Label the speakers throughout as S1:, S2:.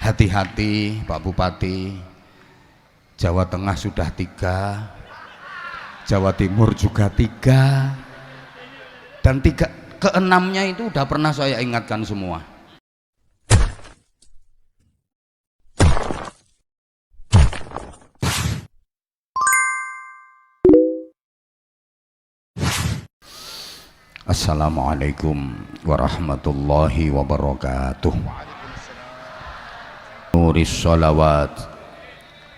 S1: Hati-hati Pak Bupati, Jawa Tengah sudah 3, Jawa Timur juga 3, dan keenamnya itu udah pernah saya ingatkan semua. Assalamualaikum warahmatullahi wabarakatuh. Nuris sholawat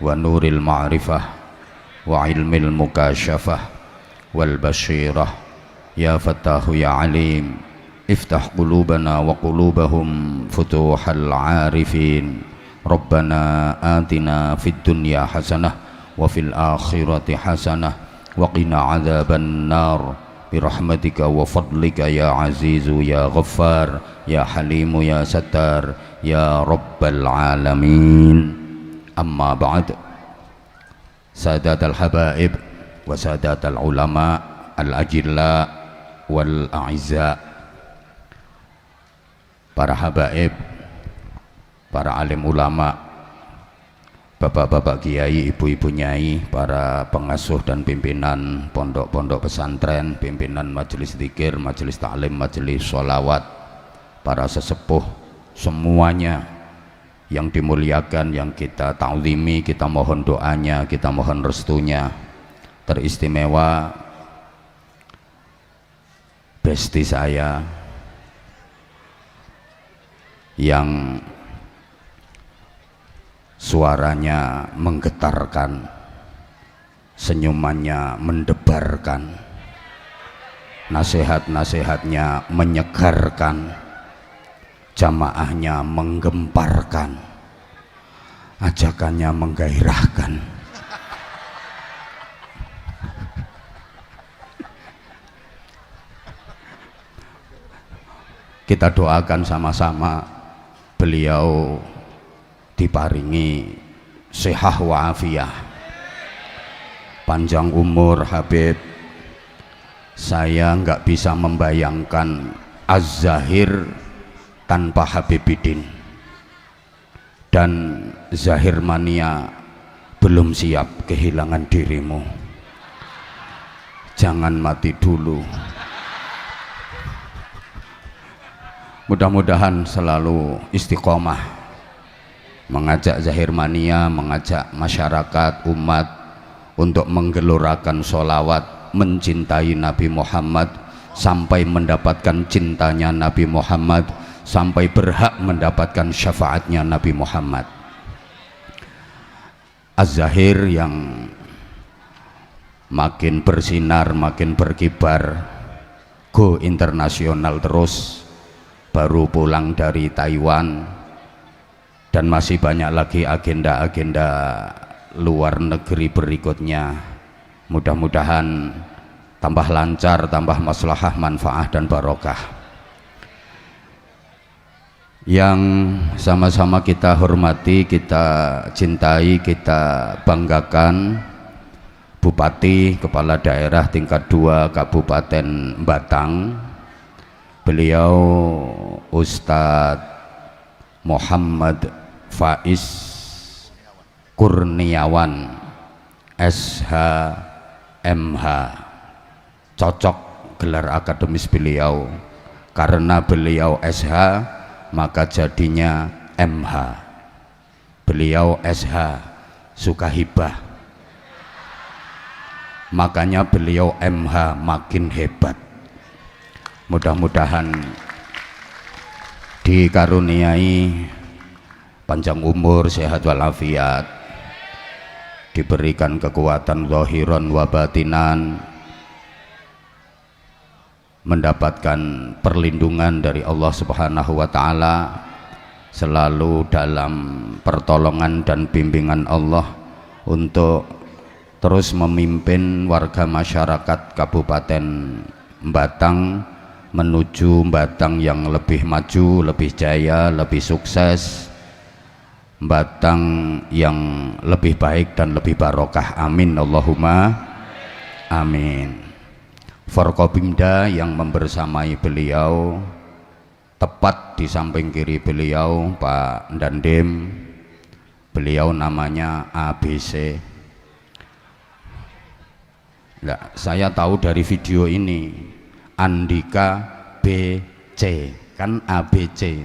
S1: wa nuril ma'rifah wa ilmil mukasyafah wal basyirah ya fatahu ya alim iftah qulubana wa qulubahum futuhal arifin rabbana atina fid dunya hasanah wa fil akhirati hasanah wa qina adzaban nar birahmatika wa fadlika ya azizu ya ghaffar ya halimu ya sattar ya rabbal alamin. Amma ba'd. Sadatal habaib wa sadatal ulama al-ajilla wal a'izza, para habaib, para alim ulama, bapak-bapak kiai, ibu-ibu nyai, para pengasuh dan pimpinan pondok-pondok pesantren, pimpinan majelis zikir, majelis ta'lim, majelis sholawat, para sesepuh semuanya yang dimuliakan, yang kita ta'zimi, kita mohon doanya, kita mohon restunya. Teristimewa besti saya yang suaranya menggetarkan, senyumannya mendebarkan, nasihat-nasihatnya menyegarkan, jamaahnya menggemparkan, ajakannya menggairahkan. Kita doakan sama-sama beliau diparingi sehat wa afiyah, panjang umur. Habib, saya nggak bisa membayangkan Az-Zahir tanpa Habibidin, dan Zahir Mania belum siap kehilangan dirimu. Jangan mati dulu. Mudah-mudahan selalu istiqomah mengajak Zahir Mania, mengajak masyarakat umat untuk menggelorakan sholawat, mencintai Nabi Muhammad sampai mendapatkan cintanya Nabi Muhammad, sampai berhak mendapatkan syafaatnya Nabi Muhammad. Az-Zahir yang makin bersinar, makin berkibar, go internasional terus, baru pulang dari Taiwan, dan masih banyak lagi agenda-agenda luar negeri berikutnya. Mudah-mudahan tambah lancar, tambah maslahah, manfaah dan barokah. Yang sama-sama kita hormati, kita cintai, kita banggakan, Bupati Kepala Daerah tingkat 2 Kabupaten Batang, beliau Ustadz Muhammad Faiz Kurniawan SH MH. Cocok gelar akademis beliau, karena beliau SH maka jadinya MH. Beliau SH suka hibah, makanya beliau MH makin hebat. Mudah-mudahan dikaruniai panjang umur, sehat walafiat, diberikan kekuatan zahiran wa batinan, mendapatkan perlindungan dari Allah Subhanahu wa taala, selalu dalam pertolongan dan bimbingan Allah untuk terus memimpin warga masyarakat Kabupaten Batang menuju Batang yang lebih maju, lebih jaya, lebih sukses, Batang yang lebih baik dan lebih barokah. Amin Allahumma amin. Forkopimda yang membersamai beliau, Tepat di samping kiri beliau Pak Dandim, beliau namanya ABC. Nah, saya tahu dari video ini Andika BC, kan ABC,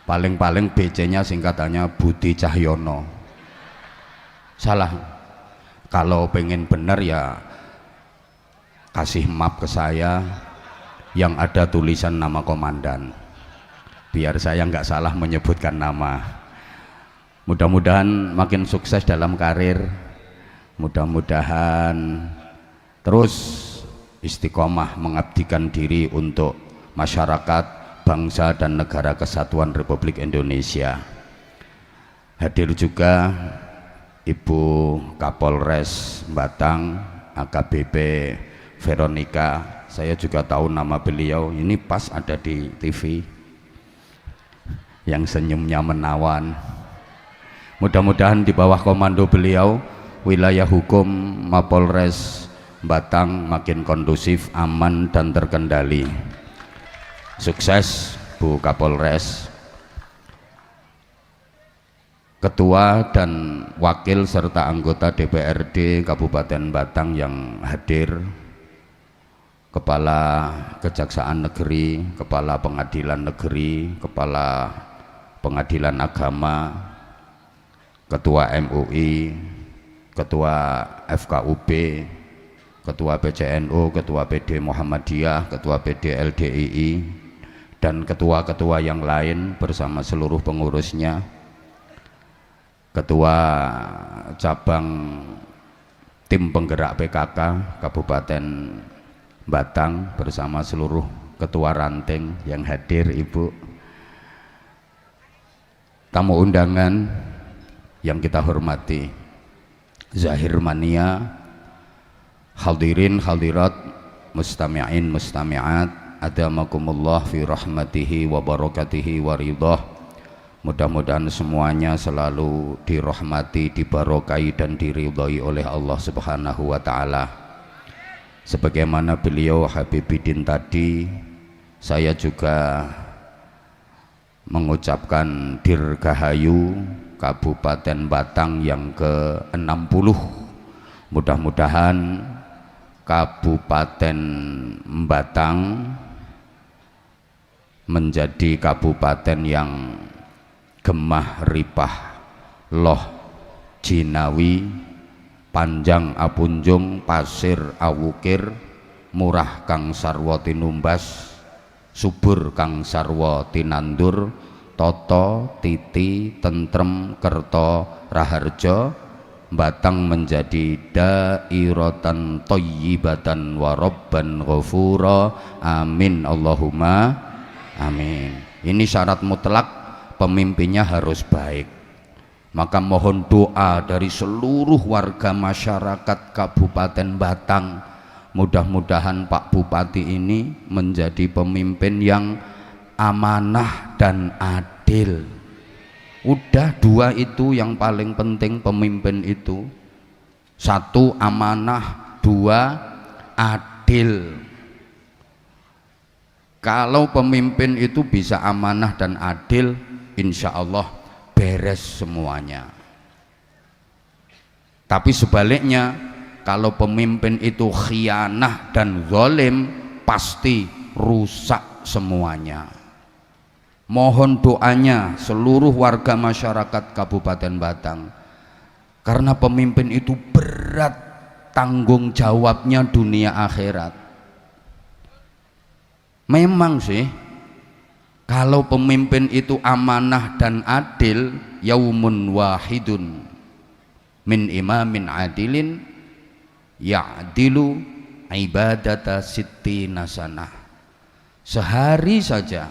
S1: paling-paling BC-nya singkatannya Budi Cahyono. Salah. Kalau pengen benar ya kasih map ke saya yang ada tulisan nama komandan, biar saya nggak salah menyebutkan nama. Mudah-mudahan makin sukses dalam karir, mudah-mudahan terus istiqomah mengabdikan diri untuk masyarakat, bangsa dan negara kesatuan Republik Indonesia. Hadir juga Ibu Kapolres Batang AKBP Veronica. Saya juga tahu nama beliau, ini pas ada di TV yang senyumnya menawan. Mudah-mudahan di bawah komando beliau wilayah hukum Mapolres Batang makin kondusif, aman dan terkendali. Sukses Bu Kapolres. Ketua dan wakil serta anggota DPRD Kabupaten Batang yang hadir, Kepala Kejaksaan Negeri, Kepala Pengadilan Negeri, Kepala Pengadilan Agama, Ketua MUI, Ketua FKUB, Ketua PCNU, Ketua PD Muhammadiyah, Ketua PD LDII, dan ketua-ketua yang lain bersama seluruh pengurusnya, Ketua Cabang Tim Penggerak PKK Kabupaten Batang bersama seluruh ketua ranting yang hadir, Ibu, tamu undangan yang kita hormati, Zahir Mania, hadirin hadirat, mustami'in mustami'at, adamakumullah fi rahmatihi wa barakatihi wa ridhah. Mudah-mudahan semuanya selalu dirahmati, dibarokai dan diridhai oleh Allah Subhanahu wa ta'ala. Sebagaimana beliau Habibidin tadi, saya juga mengucapkan Dirgahayu Kabupaten Batang yang ke-60. Mudah-mudahan Kabupaten Batang menjadi kabupaten yang gemah ripah loh jinawi, panjang apunjung, pasir awukir, murah kang sarwa tinumbas, subur kang sarwa tinandur, toto titi tentrem kerto raharjo, Batang menjadi dairatan thayyibatan wa rabban ghafura, amin Allahumma amin. Ini syarat mutlak, pemimpinnya harus baik. Maka mohon doa dari seluruh warga masyarakat Kabupaten Batang, mudah-mudahan Pak Bupati ini menjadi pemimpin yang amanah dan adil. Udah dua itu yang paling penting pemimpin itu. Satu amanah, dua adil. Kalau pemimpin itu bisa amanah dan adil, insya Allah beres semuanya. Tapi sebaliknya, kalau pemimpin itu khianah dan zalim, pasti rusak semuanya. Mohon doanya seluruh warga masyarakat Kabupaten Batang, karena pemimpin itu berat tanggung jawabnya dunia akhirat. Memang sih, kalau pemimpin itu amanah dan adil, yaumun wahidun min imamin adilin ya'dilu ibadata sittina sanah. Sehari saja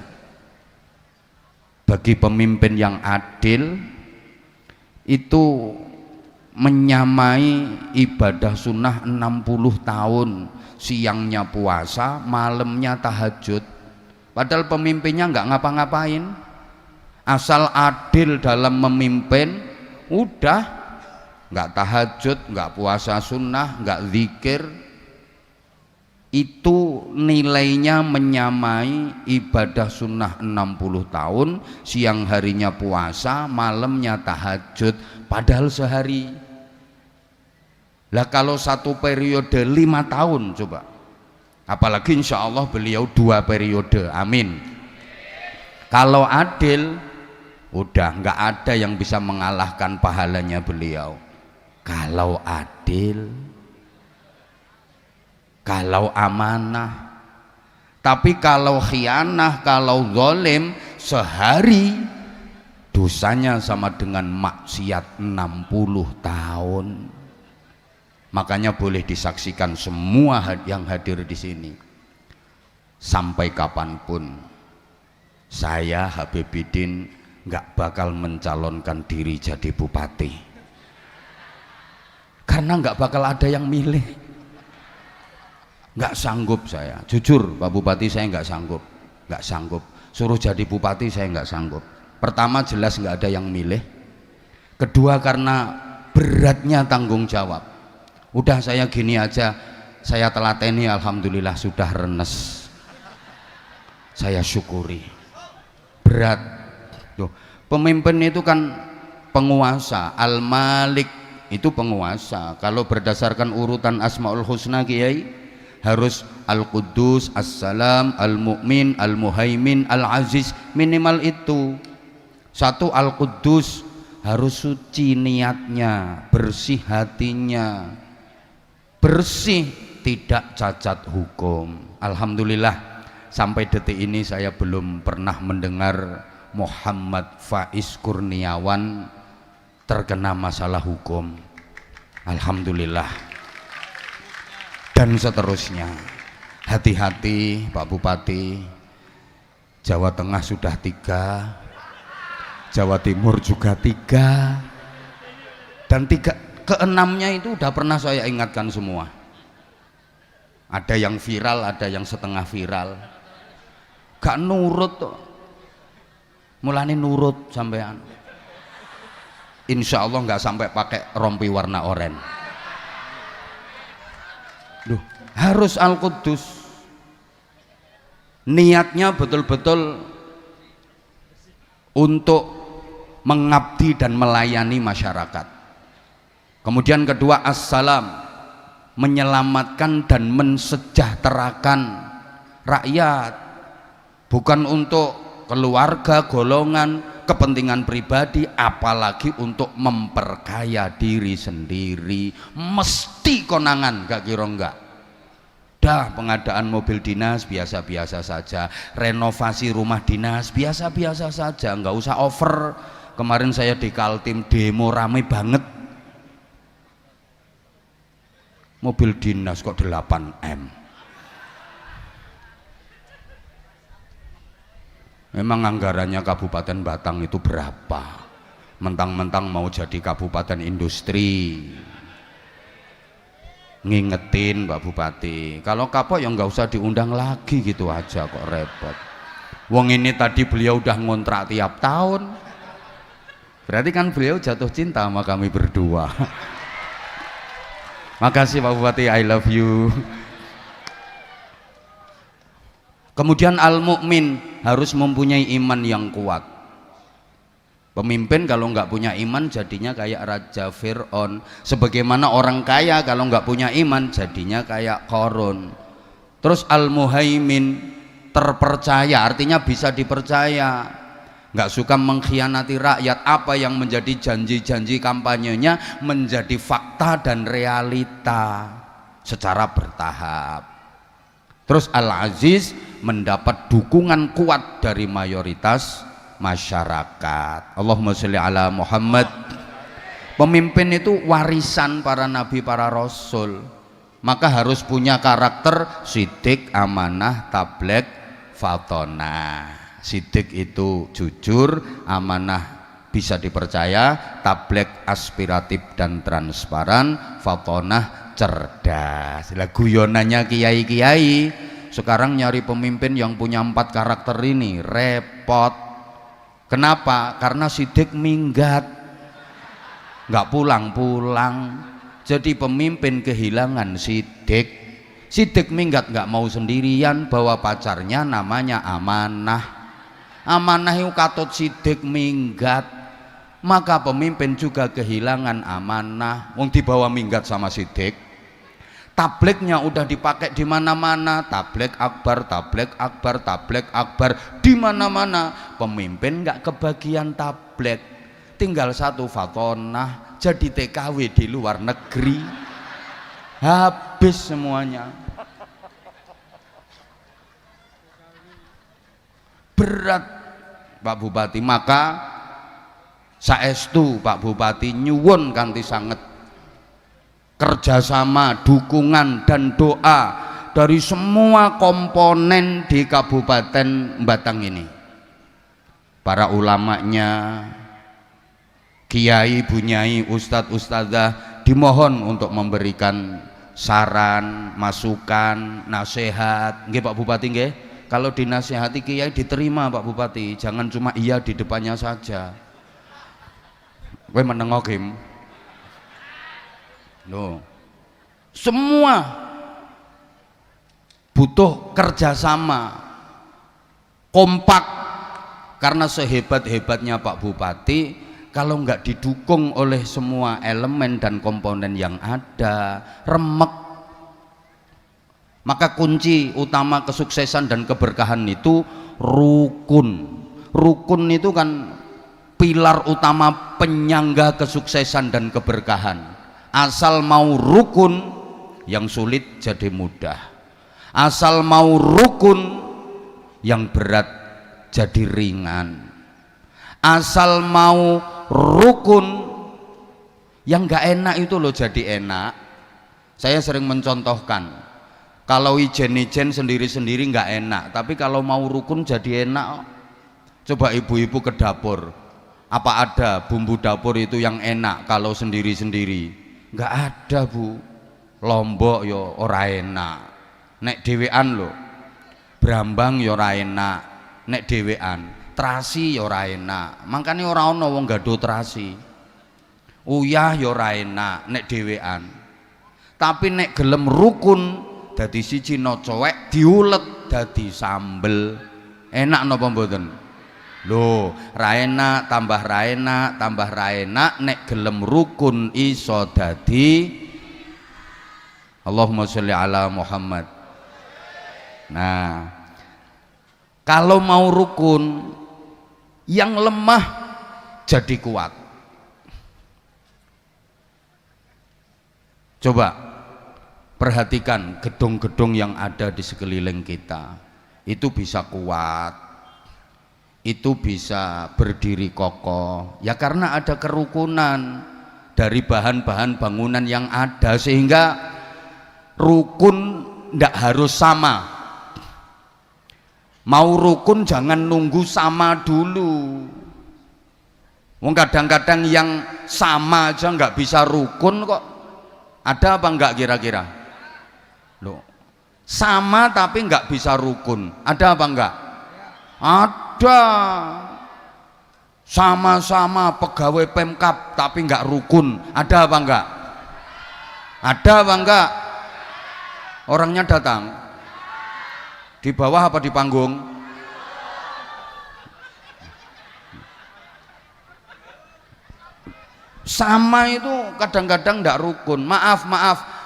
S1: bagi pemimpin yang adil itu menyamai ibadah sunnah 60 tahun, siangnya puasa, malamnya tahajud. Padahal pemimpinnya nggak ngapa-ngapain, asal adil dalam memimpin, udah nggak tahajud, nggak puasa sunnah, nggak zikir, itu nilainya menyamai ibadah sunnah 60 tahun, siang harinya puasa, malamnya tahajud, padahal sehari. Lah kalau satu periode 5 tahun coba, apalagi insya Allah beliau 2 periode, amin. Kalau adil, udah nggak ada yang bisa mengalahkan pahalanya beliau. Kalau adil, kalau amanah. Tapi kalau khianah, kalau zalim, sehari dosanya sama dengan maksiat 60 tahun. Makanya boleh disaksikan semua yang hadir di sini. Sampai kapanpun saya Habibidin nggak bakal mencalonkan diri jadi bupati. Karena nggak bakal ada yang milih. Nggak sanggup saya, jujur Pak Bupati, saya nggak sanggup. Suruh jadi bupati saya nggak sanggup. Pertama jelas nggak ada yang milih. Kedua karena beratnya tanggung jawab. Udah saya gini aja, saya telateni, alhamdulillah sudah renes. Saya syukuri. Berat. Tuh, pemimpin itu kan penguasa, Al-Malik itu penguasa. Kalau berdasarkan urutan Asmaul Husna Kiai, harus Al-Quddus, As-Salam, Al-Mu'min, Al-Muhaimin, Al-Aziz, minimal itu. Satu, Al-Quddus harus suci niatnya, bersih hatinya, bersih, tidak cacat hukum. Alhamdulillah sampai detik ini saya belum pernah mendengar Muhammad Faiz Kurniawan terkena masalah hukum. Alhamdulillah. Dan seterusnya. Hati-hati Pak Bupati. Jawa Tengah sudah 3, Jawa Timur juga 3, dan 6-nya itu udah pernah saya ingatkan semua. Ada yang viral, ada yang setengah viral. Gak nurut tuh. Mulane nurut sampean. Insya Allah nggak sampai pakai rompi warna oranye. Duh, harus Al-Quddus. Niatnya betul-betul untuk mengabdi dan melayani masyarakat. Kemudian kedua, As-Salam, menyelamatkan dan mensejahterakan rakyat, bukan untuk keluarga, golongan, kepentingan pribadi, apalagi untuk memperkaya diri sendiri. Mesti konangan, gak kira enggak. Dah, pengadaan mobil dinas biasa-biasa saja, renovasi rumah dinas biasa-biasa saja, nggak usah over. Kemarin saya di Kaltim demo rame banget, mobil dinas kok 8M. Memang anggarannya Kabupaten Batang itu berapa? Mentang-mentang mau jadi kabupaten industri. Ngingetin Pak Bupati, kalau kapok ya nggak usah diundang lagi, gitu aja kok repot. Wong ini tadi beliau udah ngontrak tiap tahun. Berarti kan beliau jatuh cinta sama kami berdua. Makasih Pak Bupati, I love you. Kemudian Al-Mu'min, harus mempunyai iman yang kuat. Pemimpin kalau nggak punya iman jadinya kayak Raja Fir'aun. Sebagaimana orang kaya kalau nggak punya iman jadinya kayak Qarun. Terus Al-Muhaimin, terpercaya, artinya bisa dipercaya, nggak suka mengkhianati rakyat. Apa yang menjadi janji-janji kampanyenya menjadi fakta dan realita secara bertahap. Terus Al-Aziz, mendapat dukungan kuat dari mayoritas masyarakat. Allahumma sholli ala Muhammad. Pemimpin itu warisan para nabi, para rasul, maka harus punya karakter sidik, amanah, tablek, fatona. Sidik itu jujur, amanah bisa dipercaya, tablek aspiratif dan transparan, fatonah cerdas. Lah guyonannya kiai-kiai sekarang nyari pemimpin yang punya 4 karakter ini repot. Kenapa? Karena sidik minggat, nggak pulang-pulang. Jadi pemimpin kehilangan sidik. Sidik minggat nggak mau sendirian, bawa pacarnya, namanya amanah. Amanah itu katut sidik minggat, maka pemimpin juga kehilangan amanah. Wong dibawa minggat sama sidik, tablignya udah dipakai di mana-mana, tablik akbar, tablik akbar, tablik akbar di mana-mana. Pemimpin nggak kebagian tablik, tinggal satu fatonah jadi TKW di luar negeri, habis semuanya. Berat Pak Bupati, maka saestu Pak Bupati nyuwun kanthi sanget kerjasama, dukungan dan doa dari semua komponen di Kabupaten Batang ini, para ulamanya, kiai, bunyai, ustadz, ustadzah, dimohon untuk memberikan saran, masukan, nasihat. Nggih Pak Bupati nggih. Kalau dinasihati kiai diterima Pak Bupati, jangan cuma iya di depannya saja. Kowe menengok Kim. Loh. Semua butuh kerjasama, kompak, karena sehebat-hebatnya Pak Bupati, kalau nggak didukung oleh semua elemen dan komponen yang ada, remek. Maka kunci utama kesuksesan dan keberkahan itu rukun. Rukun itu kan pilar utama penyangga kesuksesan dan keberkahan. Asal mau rukun, yang sulit jadi mudah. Asal mau rukun, yang berat jadi ringan. Asal mau rukun, yang nggak enak itu loh jadi enak. Saya sering mencontohkan, kalau ijen-ijen sendiri-sendiri nggak enak, tapi kalau mau rukun jadi enak. Coba ibu-ibu ke dapur, apa ada bumbu dapur itu yang enak kalau sendiri-sendiri? Nggak ada Bu. Lombok yo ora enak, nek dhewean lho. Brambang yo ora enak, nek dhewean. Terasi yo ora enak, makanya ora ana wong gadho terasi. Uyah yo ora enak, nek dhewean. Tapi nek gelem rukun, dadi siji no cowek diulet dadi sambel, enak napa mboten? Lho, ra enak tambah ra enak tambah ra enak, nek gelem rukun iso dadi. Allahumma sholli ala Muhammad. Nah, kalau mau rukun, yang lemah jadi kuat. Coba perhatikan gedung-gedung yang ada di sekeliling kita, itu bisa kuat, itu bisa berdiri kokoh, ya karena ada kerukunan dari bahan-bahan bangunan yang ada, sehingga rukun ndak harus sama. Mau rukun jangan nunggu sama dulu. Wong kadang-kadang yang sama aja nggak bisa rukun kok. Ada apa enggak kira-kira? Loh, sama tapi nggak bisa rukun. Ada apa enggak? Ada. Sama-sama pegawai Pemkab tapi nggak rukun. Ada apa enggak? Ada apa enggak? Orangnya datang di bawah apa di panggung? Sama itu kadang-kadang nggak rukun. Maaf,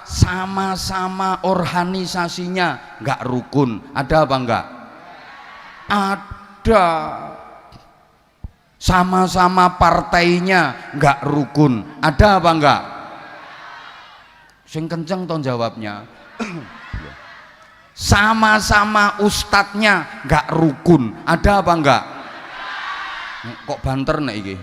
S1: sama-sama organisasinya nggak rukun. Ada apa enggak? Ada. Sama-sama partainya nggak rukun. Ada apa enggak? Sing kenceng toh jawabnya. Sama-sama ustadznya nggak rukun. Ada apa enggak? Kok banter nek iki?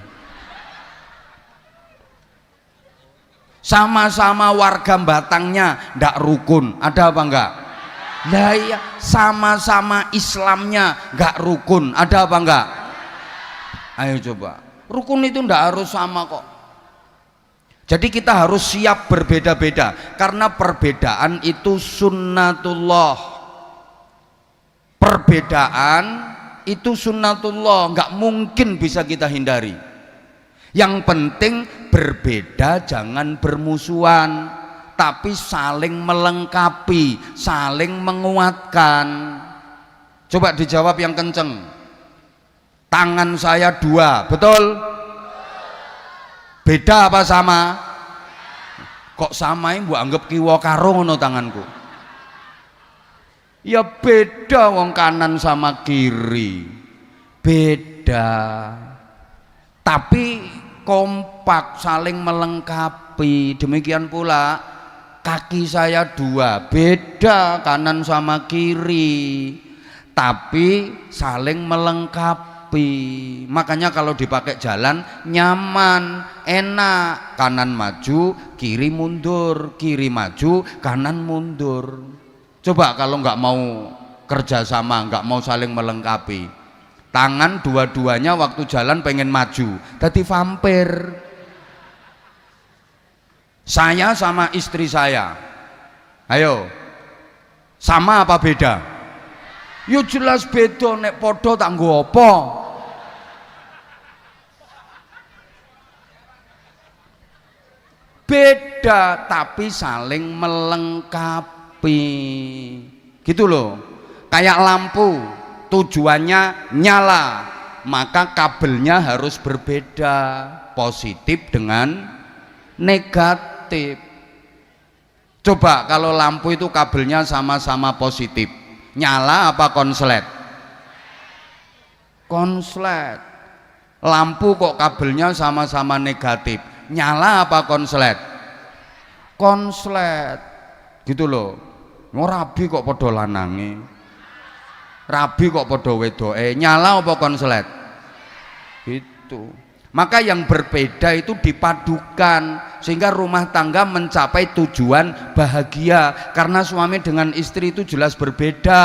S1: Sama-sama warga Batangnya ndak rukun. Ada apa enggak? Lah iya, sama-sama Islamnya nggak rukun. Ada apa enggak? Ayo coba, rukun itu ndak harus sama kok. Jadi kita harus siap berbeda-beda, karena perbedaan itu sunnatullah. Perbedaan itu sunnatullah, nggak mungkin bisa kita hindari. Yang penting berbeda, jangan bermusuhan. tapi saling melengkapi, saling menguatkan. Coba dijawab yang kenceng. Tangan saya dua, betul? Beda apa sama? Kok samain mbok anggap kiwa karo ngono tanganku? Ya beda, wong kanan sama kiri beda, tapi kompak, saling melengkapi. Demikian pula kaki saya dua, beda kanan sama kiri, tapi saling melengkapi. Makanya kalau dipakai jalan nyaman, enak. Kanan maju, kiri mundur, kiri maju, kanan mundur. Coba kalau nggak mau kerjasama, nggak mau saling melengkapi, tangan dua-duanya waktu jalan pengen maju, jadi vampir. Saya sama istri saya, ayo, sama apa beda? Yo jelas beda, nek podo tak nggo apa? Beda tapi saling melengkapi. Gitu loh. Kayak lampu, tujuannya nyala, maka kabelnya harus berbeda, positif dengan negatif. Coba kalau lampu itu kabelnya sama-sama positif, nyala apa konslet? Konslet. Lampu kok kabelnya sama-sama negatif, nyala apa konslet? Konslet. Gitu loh. Rabi kok podo lanange, rabi kok podo wedoke, nyala apa konslet? Itu. Maka yang berbeda itu dipadukan sehingga rumah tangga mencapai tujuan bahagia. Karena suami dengan istri itu jelas berbeda,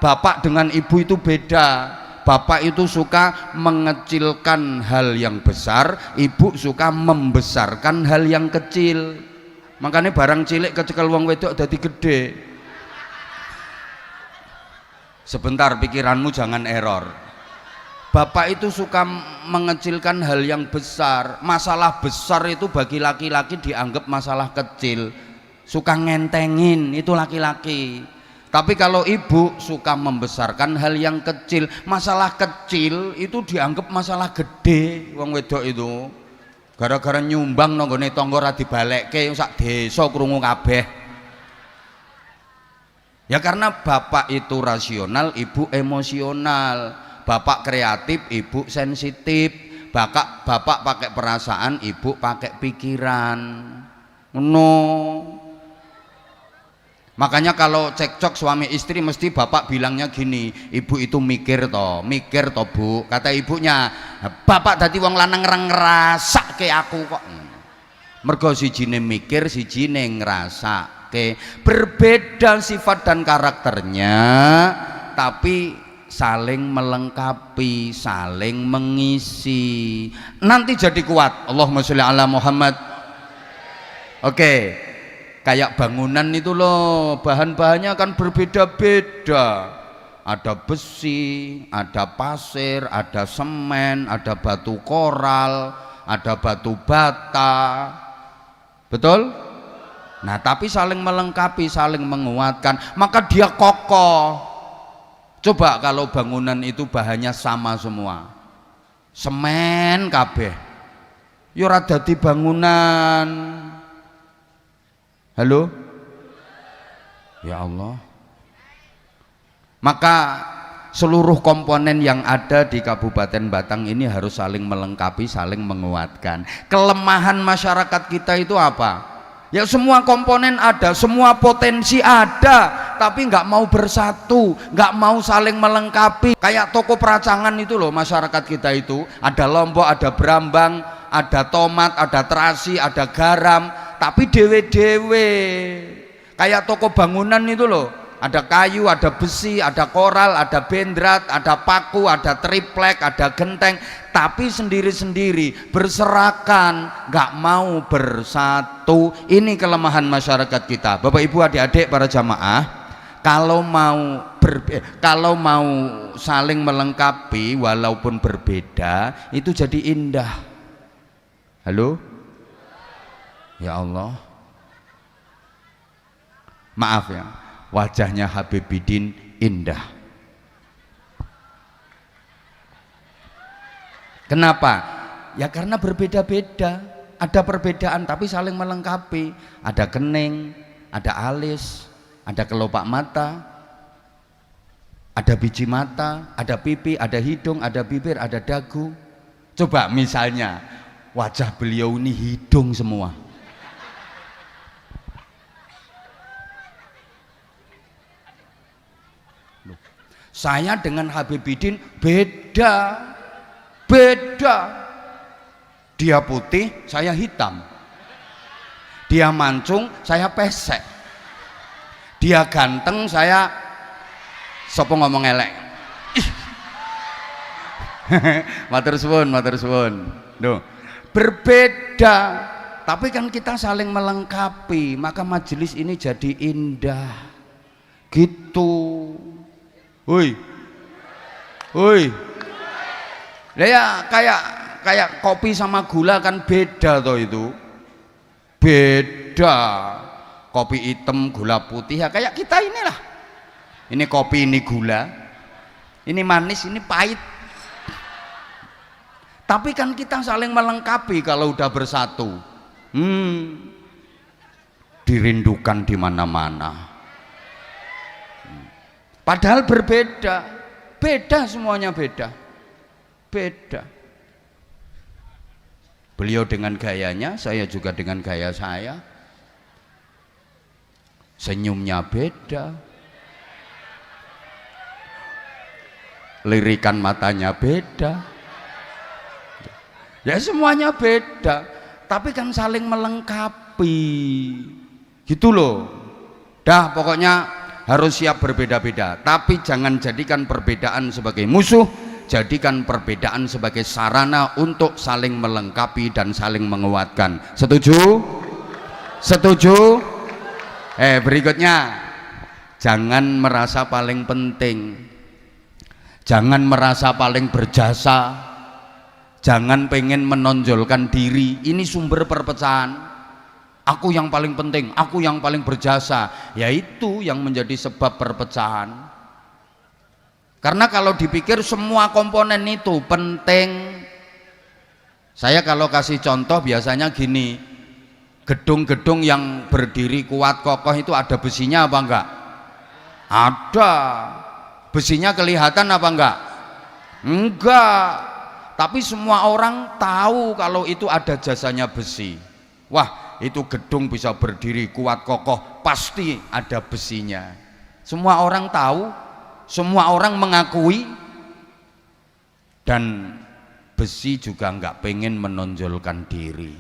S1: bapak dengan ibu itu beda. Bapak itu suka mengecilkan hal yang besar, ibu suka membesarkan hal yang kecil. Makanya barang cilik kecekel wong wedok dadi gede. Sebentar, pikiranmu jangan error. Bapak itu suka mengecilkan hal yang besar. Masalah besar itu bagi laki-laki dianggap masalah kecil, suka ngentengin, itu laki-laki. Tapi kalau ibu suka membesarkan hal yang kecil, masalah kecil itu dianggap masalah gede. Wong wedok itu gara-gara nyumbang nanggone tangga ra dibalekke sak desa krungu kabeh. Ya karena bapak itu rasional, ibu emosional. Bapak kreatif, ibu sensitif. Bapak pakai perasaan, ibu pakai pikiran. No. Makanya kalau cekcok suami istri mesti bapak bilangnya gini, ibu itu mikir toh bu. Kata ibunya, bapak dadi wong lanang ngrasake aku kok. Mergo sijine mikir, sijine ngrasake. Berbeda sifat dan karakternya, tapi saling melengkapi, saling mengisi. Nanti jadi kuat. Allahumma sholli ala Muhammad. Oke. Kayak bangunan itu loh, bahan-bahannya kan berbeda-beda. Ada besi, ada pasir, ada semen, ada batu koral, ada batu bata. Betul? Nah, tapi saling melengkapi, saling menguatkan, maka dia kokoh. Coba kalau bangunan itu bahannya sama semua, semen kabeh, yo ora dadi bangunan. Halo? Ya Allah. Maka seluruh komponen yang ada di Kabupaten Batang ini harus saling melengkapi, saling menguatkan. Kelemahan masyarakat kita itu apa? Ya semua komponen ada, semua potensi ada, tapi nggak mau bersatu, nggak mau saling melengkapi. Kayak toko peracangan itu loh, masyarakat kita itu ada lombok, ada brambang, ada tomat, ada terasi, ada garam, tapi dewe-dewe. Kayak toko bangunan itu loh, ada kayu, ada besi, ada koral, ada bendrat, ada paku, ada triplek, ada genteng, tapi sendiri-sendiri, berserakan, nggak mau bersatu. Ini kelemahan masyarakat kita. Bapak Ibu, adik-adik, para jamaah, kalau mau saling melengkapi walaupun berbeda, itu jadi indah. Halo? Ya Allah. Maaf ya, wajahnya Habibidin indah. Kenapa? Ya karena berbeda-beda, ada perbedaan tapi saling melengkapi. Ada kening, ada alis, ada kelopak mata, ada biji mata, ada pipi, ada hidung, ada bibir, ada dagu. Coba misalnya wajah beliau ini hidung semua. Saya dengan Habibidin beda. Dia putih, saya hitam. Dia mancung, saya pesek. Dia ganteng, saya sopo ngomong elek. Matur suwun. Duh, berbeda, tapi kan kita saling melengkapi, maka majelis ini jadi indah. Gitu. Woi. Lah ya kayak kopi sama gula kan beda toh itu. Beda. Kopi hitam, gula putih ya kayak kita inilah. Ini kopi, ini gula. Ini manis, ini pahit. Tapi kan kita saling melengkapi kalau udah bersatu. Dirindukan di mana-mana. Padahal berbeda, semuanya beda. Beliau dengan gayanya, saya juga dengan gaya saya. Senyumnya beda, lirikan matanya beda. Ya semuanya beda, tapi kan saling melengkapi. Gitu loh. Dah pokoknya harus siap berbeda-beda, tapi jangan jadikan perbedaan sebagai musuh, jadikan perbedaan sebagai sarana untuk saling melengkapi dan saling menguatkan. Setuju? Berikutnya, jangan merasa paling penting, jangan merasa paling berjasa, jangan pengen menonjolkan diri. Ini sumber perpecahan. Aku yang paling penting, aku yang paling berjasa, yaitu yang menjadi sebab perpecahan. Karena kalau dipikir semua komponen itu penting. Saya kalau kasih contoh biasanya gini, gedung-gedung yang berdiri kuat kokoh itu ada besinya apa enggak? Ada. Besinya kelihatan apa enggak? Enggak. Tapi semua orang tahu kalau itu ada jasanya besi. Wah, itu gedung bisa berdiri kuat kokoh pasti ada besinya. Semua orang tahu, semua orang mengakui, dan besi juga nggak pengen menonjolkan diri.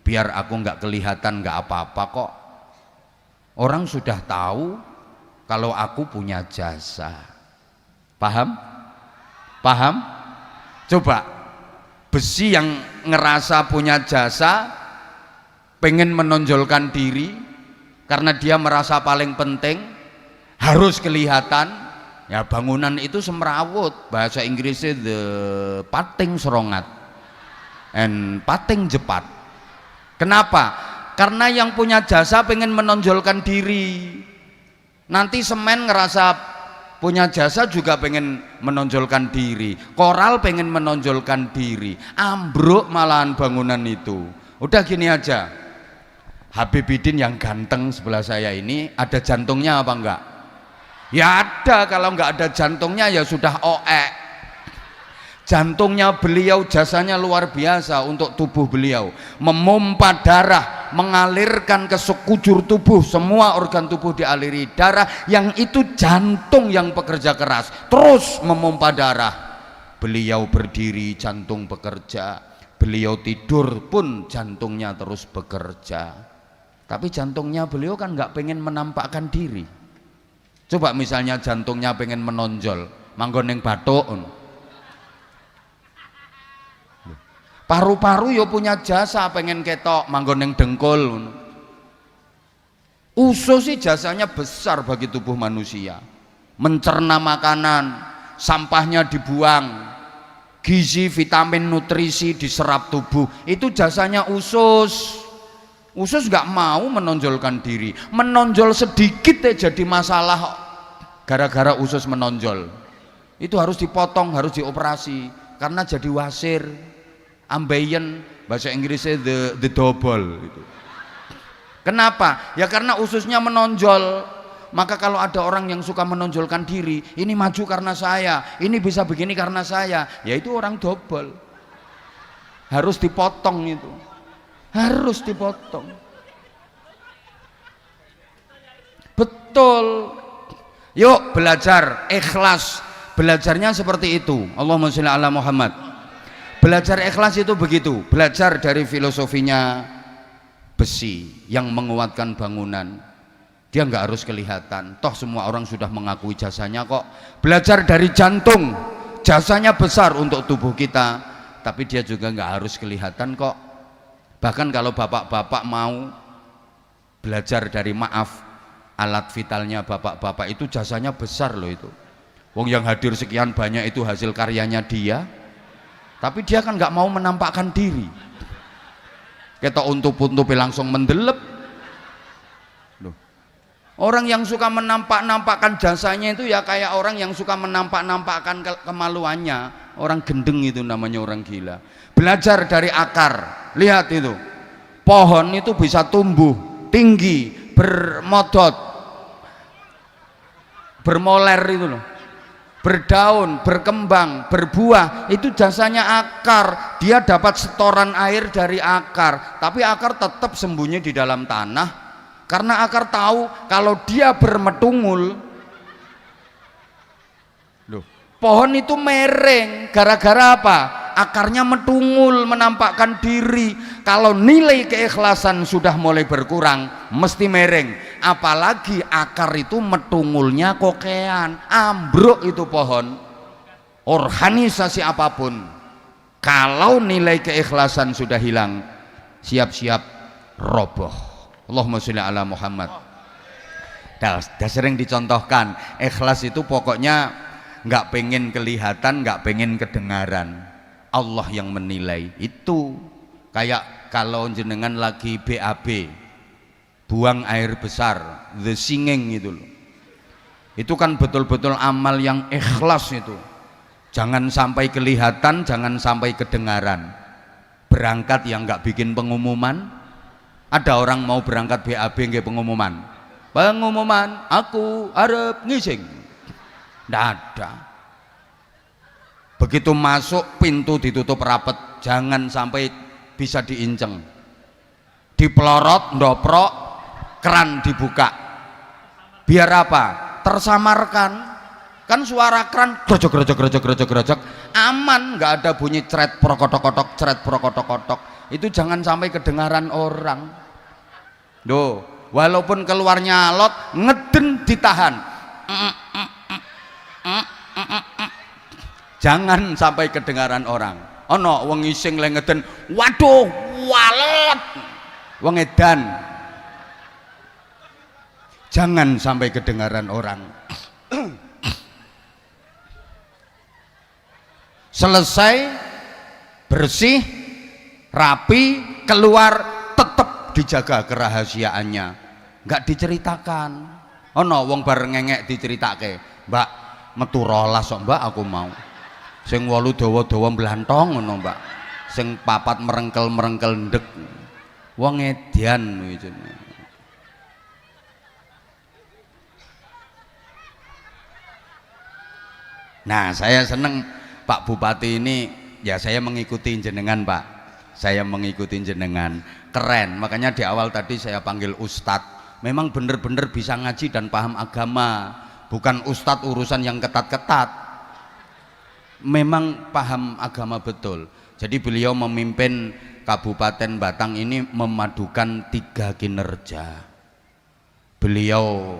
S1: Biar aku nggak kelihatan nggak apa-apa kok. Orang sudah tahu kalau aku punya jasa. Paham? Coba besi yang ngerasa punya jasa pengen menonjolkan diri karena dia merasa paling penting, harus kelihatan. Ya bangunan itu semrawut, bahasa Inggrisnya the pating serongat and pating jepat. Kenapa? Karena yang punya jasa pengen menonjolkan diri. Nanti semen ngerasa punya jasa juga pengen menonjolkan diri, koral pengen menonjolkan diri, ambruk malahan bangunan itu. Udah gini aja, Habibidin yang ganteng sebelah saya ini ada jantungnya apa enggak? Ya ada, kalau enggak ada jantungnya ya sudah oek. Jantungnya beliau jasanya luar biasa untuk tubuh beliau, memompa darah, mengalirkan ke sekujur tubuh, semua organ tubuh dialiri darah, yang itu jantung yang bekerja keras terus memompa darah. Beliau berdiri jantung bekerja, beliau tidur pun jantungnya terus bekerja. Tapi jantungnya beliau kan nggak pengen menampakkan diri. Coba misalnya jantungnya pengen menonjol, manggon ning bathuk. Paru-paru yo punya jasa pengen ketok, manggon ning dengkul. Usus sih jasanya besar bagi tubuh manusia. Mencerna makanan, sampahnya dibuang, gizi, vitamin, nutrisi diserap tubuh. Itu jasanya usus. Usus nggak mau menonjolkan diri, menonjol sedikit jadi masalah gara-gara usus menonjol. Itu harus dipotong, harus dioperasi karena jadi wasir, ambeien, bahasa Inggrisnya the double gitu. Kenapa? Ya karena ususnya menonjol. Maka kalau ada orang yang suka menonjolkan diri, ini maju karena saya, ini bisa begini karena saya, ya itu orang double. Harus dipotong itu. Harus dipotong. Betul. Yuk belajar ikhlas. Belajarnya seperti itu. Allahumma sholli ala Muhammad. Belajar ikhlas itu begitu. Belajar dari filosofinya besi yang menguatkan bangunan. Dia nggak harus kelihatan. Toh semua orang sudah mengakui jasanya kok. Belajar dari jantung. Jasanya besar untuk tubuh kita. Tapi dia juga nggak harus kelihatan kok. Bahkan kalau bapak-bapak mau belajar dari maaf, alat vitalnya bapak-bapak itu jasanya besar loh itu. Wong yang hadir sekian banyak itu hasil karyanya dia, tapi dia kan nggak mau menampakkan diri. Kita untup-untupi langsung mendelep. Loh. Orang yang suka menampak-nampakkan jasanya itu ya kayak orang yang suka menampak-nampakkan kemaluannya. Orang gendeng itu namanya orang gila. Belajar dari akar. Lihat itu, pohon itu bisa tumbuh tinggi, bermodot, bermoler itu loh, berdaun, berkembang, berbuah. Itu jasanya akar. Dia dapat setoran air dari akar, tapi akar tetap sembunyi di dalam tanah karena akar tahu kalau dia bermetungul. Loh, pohon itu mereng gara-gara apa? Akarnya metungul, menampakkan diri. Kalau nilai keikhlasan sudah mulai berkurang, mesti mereng. Apalagi akar itu metungulnya kokean, ambruk itu pohon. Organisasi apapun, kalau nilai keikhlasan sudah hilang, siap-siap roboh. Allahumma sholli ala Muhammad. Dah sering dicontohkan, ikhlas itu pokoknya nggak pengen kelihatan, nggak pengen kedengaran. Allah yang menilai. Itu kayak kalau jenengan lagi BAB, buang air besar, the singing itu loh. Itu kan betul-betul amal yang ikhlas itu. Jangan sampai kelihatan, jangan sampai kedengaran. Berangkat yang nggak bikin pengumuman. Ada orang mau berangkat BAB nggak pengumuman. Pengumuman, aku arep ngising. Nggak ada. Begitu masuk pintu ditutup rapet, jangan sampai bisa diinceng. Dipelorot, ndoprok, keran dibuka. Biar apa? Tersamarkan. Kan suara keran grojok, aman, nggak ada bunyi cret prokotok-kotok, cret prokotok-kotok. Itu jangan sampai kedengaran orang. Duh, walaupun keluarnya alot, ngeden ditahan. Jangan sampai kedengaran orang. Ono wong ngising le ngeden, waduh, walot. Wong edan. Jangan sampai kedengaran orang. Selesai, bersih, rapi, keluar, tetap dijaga kerahasiaannya, nggak diceritakan. Ono wong bareng ngengek diceritake, Mbak metu rolas kok Mbak, aku mau sing 8 dawa-dawa mblantong ngono Mbak, sing 4 merengkel-merengkel ndek. Wong edian iki. Nah, saya seneng Pak Bupati ini, ya saya mengikuti jenengan Pak, saya mengikuti jenengan, keren. Makanya di awal tadi saya panggil Ustadz. Memang bener-bener bisa ngaji dan paham agama, bukan Ustadz urusan yang ketat-ketat. Memang paham agama betul. Jadi beliau memimpin Kabupaten Batang ini memadukan 3 kinerja. Beliau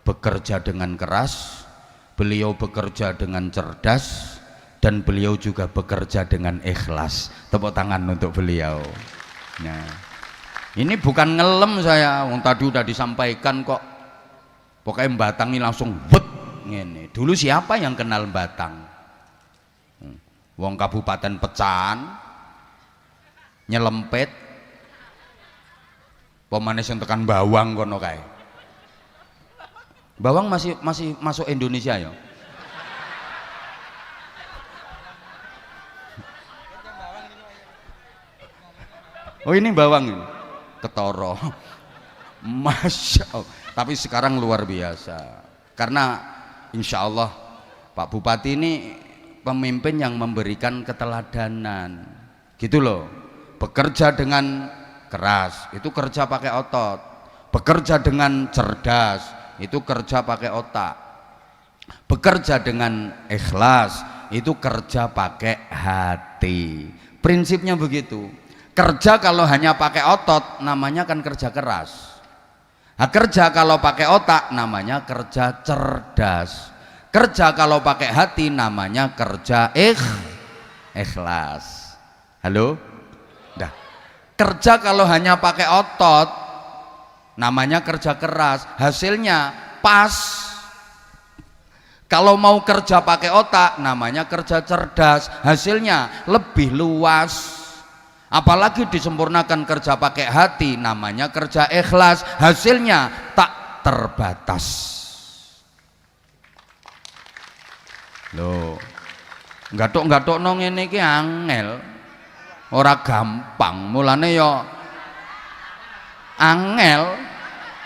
S1: bekerja dengan keras, beliau bekerja dengan cerdas, dan beliau juga bekerja dengan ikhlas. Tepuk tangan untuk beliau. Nah, ini bukan ngelem saya, wong tadi udah disampaikan kok. Pokoknya Batang ini langsung wet ngene. Dulu siapa yang kenal Batang? Wong Kabupaten Pecan, nyelempet, Pemane sing tekan bawang kono kae. Bawang masih masuk Indonesia ya. Oh ini bawang ini, ketoro. Masya Allah. Tapi sekarang luar biasa. Karena insya Allah Pak Bupati ini pemimpin yang memberikan keteladanan. Gitu loh. Bekerja dengan keras, itu kerja pakai otot. Bekerja dengan cerdas, itu kerja pakai otak. Bekerja dengan ikhlas, itu kerja pakai hati. Prinsipnya begitu. Kerja kalau hanya pakai otot namanya kan kerja keras. Nah, kerja kalau pakai otak namanya kerja cerdas. Kerja kalau pakai hati namanya kerja ikhlas. Halo? Dah. Kerja kalau hanya pakai otot namanya kerja keras, hasilnya pas. Kalau mau kerja pakai otak namanya kerja cerdas, hasilnya lebih luas. Apalagi disempurnakan kerja pakai hati namanya kerja ikhlas, hasilnya tak terbatas. Loh, gathuk-gathuk nong ini ki angel, ora gampang, mulane yo angel.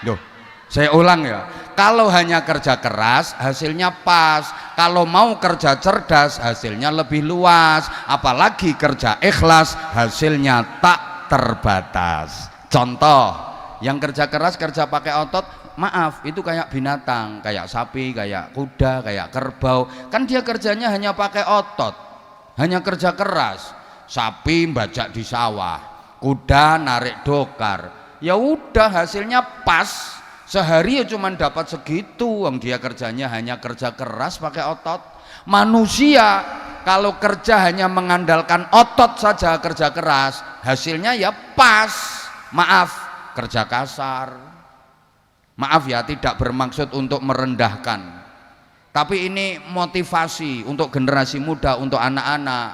S1: Loh, saya ulang ya, kalau hanya kerja keras hasilnya pas, kalau mau kerja cerdas hasilnya lebih luas, apalagi kerja ikhlas hasilnya tak terbatas. Contoh, yang kerja keras kerja pakai otot, maaf, itu kayak binatang, kayak sapi, kayak kuda, kayak kerbau, kan dia kerjanya hanya pakai otot, hanya kerja keras. Sapi bajak di sawah, kuda narik dokar, ya udah hasilnya pas. Sehari ya cuma dapat segitu, wong dia kerjanya hanya kerja keras pakai otot. Manusia kalau kerja hanya mengandalkan otot saja, kerja keras, hasilnya ya pas. Maaf, kerja kasar. Maaf ya, tidak bermaksud untuk merendahkan, tapi ini motivasi untuk generasi muda, untuk anak-anak.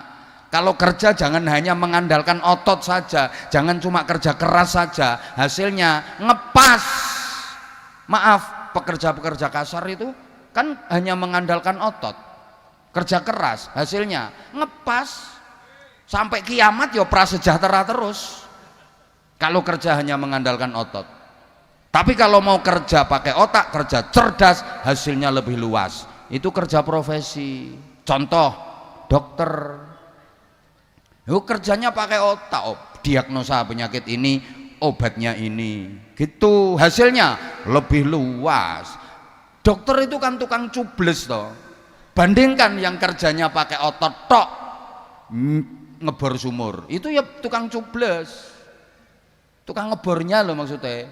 S1: Kalau kerja jangan hanya mengandalkan otot saja, jangan cuma kerja keras saja, hasilnya ngepas. Maaf, pekerja-pekerja kasar itu kan hanya mengandalkan otot, kerja keras, hasilnya ngepas sampai kiamat ya prasejahtera terus. Kalau kerja hanya mengandalkan otot. Tapi kalau mau kerja pakai otak, kerja cerdas, hasilnya lebih luas. Itu kerja profesi. Contoh, dokter. Yuk kerjanya pakai otak, diagnosa penyakit ini, obatnya ini, gitu, hasilnya lebih luas. Dokter itu kan tukang cubles toh. Bandingkan yang kerjanya pakai otot tok, ngebor sumur, itu ya tukang cubles, tukang ngebornya loh maksudnya.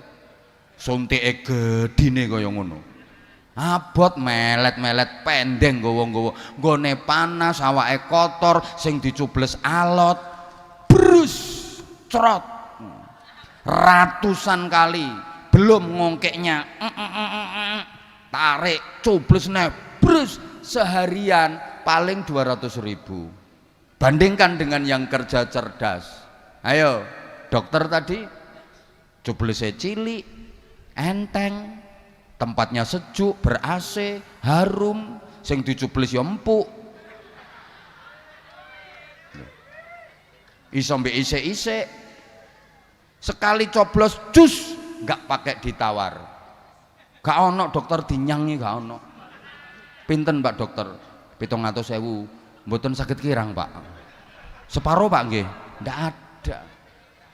S1: Suntike gedine kaya ngono, abot melet-melet pendeng gowo-gowo, nggone panas, awake kotor, sing dicubles alot, brus, cerot, ratusan kali, belum ngongkeknya, tarik, cubles brus, seharian paling 200.000. Bandingkan dengan yang kerja cerdas. Ayo, dokter tadi cublesnya cilik, enteng, tempatnya sejuk, ber AC, harum, sing dicubles ya empuk, iso mbek isik-isik, sekali coblos jus nggak pakai ditawar, gak ono dokter dinyangi, gak ono. Pinten Pak dokter? 700.000, mboten sakit kirang Pak, separuh Pak nggih, ndak ada.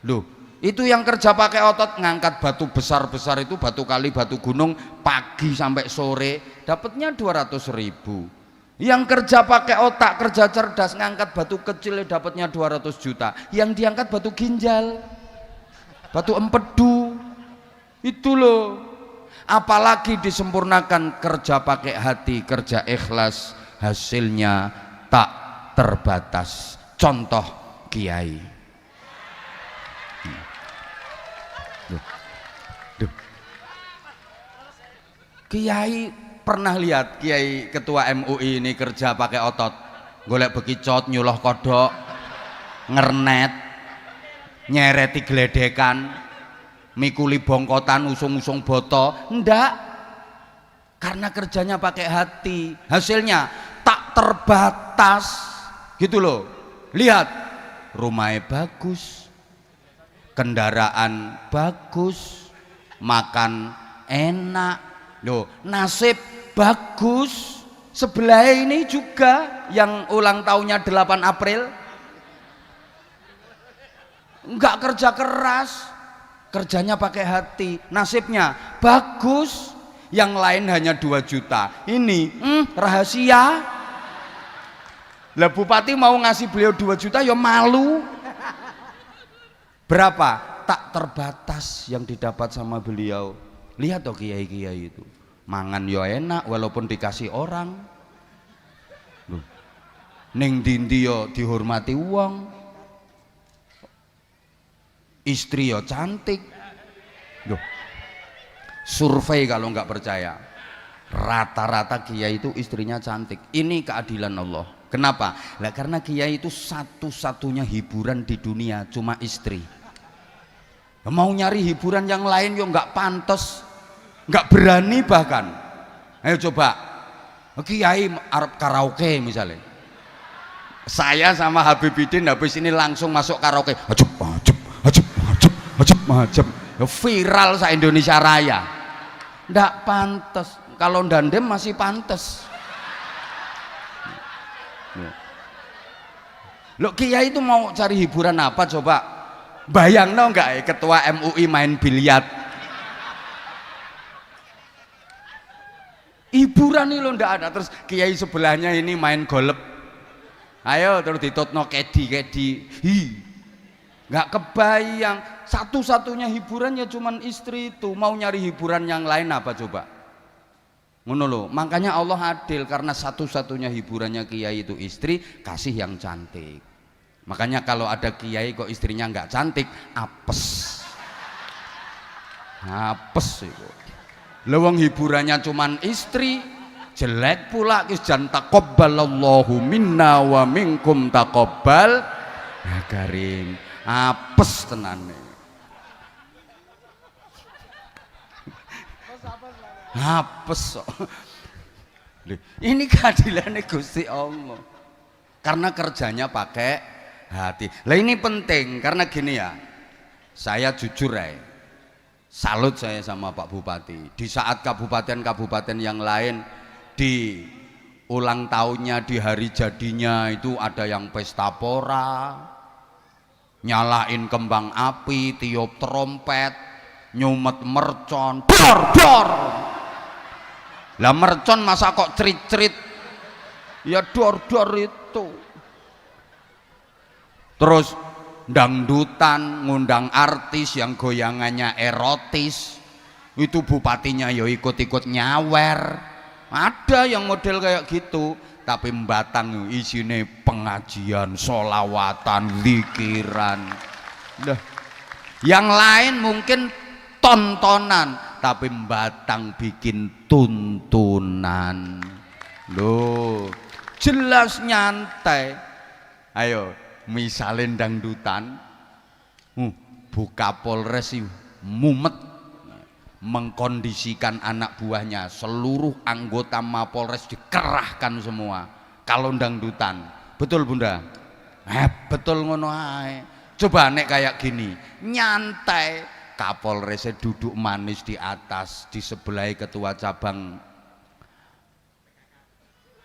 S1: Loh, itu yang kerja pakai otot, ngangkat batu besar-besar itu, batu kali, batu gunung, pagi sampai sore dapatnya 200.000. Yang kerja pakai otak, kerja cerdas, ngangkat batu kecil dapatnya 200 juta. Yang diangkat batu ginjal, batu empedu, itu loh. Apalagi disempurnakan kerja pakai hati, kerja ikhlas, hasilnya tak terbatas. Contoh kiai. Kiai, pernah lihat kiai ketua MUI ini kerja pakai otot, golek bekicot, nyuloh kodok, ngernet, nyereti geledekan, mikuli bongkotan usung-usung boto, ndak, karena kerjanya pakai hati. Hasilnya tak terbatas gitu loh. Lihat, rumahnya bagus, kendaraan bagus, makan enak loh, nasib bagus. Sebelah ini juga yang ulang tahunnya 8 April enggak kerja keras, kerjanya pakai hati, nasibnya bagus. Yang lain hanya 2 juta, ini rahasia. Lah bupati mau ngasih beliau 2 juta ya malu. Berapa? Tak terbatas yang didapat sama beliau. Lihat toh kiai-kiai itu mangan yo enak walaupun dikasih orang. Ning dindi yo dihormati uang, istri yo cantik. Loh, survei kalau nggak percaya, rata-rata kiai itu istrinya cantik. Ini keadilan Allah. Kenapa? Lah karena kiai itu satu-satunya hiburan di dunia cuma istri. Mau nyari hiburan yang lain yo nggak pantas, nggak berani bahkan. Ayo coba, kiai Arab karaoke misalnya, saya sama Habibidin habis ini langsung masuk karaoke, ajep ajep ajep ajep ajep ajep, viral sa Indonesia Raya. Nggak pantas. Kalau dandem masih pantas. Loh, kiai itu mau cari hiburan apa coba? Bayang no enggak ya ketua MUI main biliar. Hiburan nih lo ndak ada, terus kiai sebelahnya ini main golep. Ayo terus ditutno kedi. Nggak kebayang, satu-satunya hiburan ya cuman istri itu. Mau nyari hiburan yang lain apa coba? Ngono loh. Makanya Allah adil, karena satu-satunya hiburannya kiai itu istri, kasih yang cantik. Makanya kalau ada kiai kok istrinya nggak cantik, apes itu. Lewang hiburannya cuman istri, jelek pula. Kis jan taqabbalallahu minna wa minkum taqabbal ya karim, apes tenane, apes. Ini keadilannya Gusti Allah, karena kerjanya pakai hati. Lah ini penting karena gini ya, saya jujur ya, salut saya sama Pak Bupati. Di saat kabupaten-kabupaten yang lain di ulang tahunnya, di hari jadinya itu ada yang pesta pora, nyalain kembang api, tiup trompet, nyumet mercon, dor. Lah mercon masa kok cerit-cerit? Ya dor itu. Terus dangdutan, ngundang artis yang goyangannya erotis, itu bupatinya ya ikut-ikut nyawer. Ada yang model kayak gitu, tapi Batang isine pengajian, solawatan, zikiran. Yang lain mungkin tontonan, tapi Batang bikin tuntunan. Loh, jelas nyantai. Ayo, misalin dangdutan, buka Polres mumet mengkondisikan anak buahnya, seluruh anggota Mapolres dikerahkan semua. Kalau dangdutan, betul Bunda? Betul ngono ae. Coba nek kayak gini, nyantai, Kapolresnya duduk manis di atas, di sebelah ketua cabang.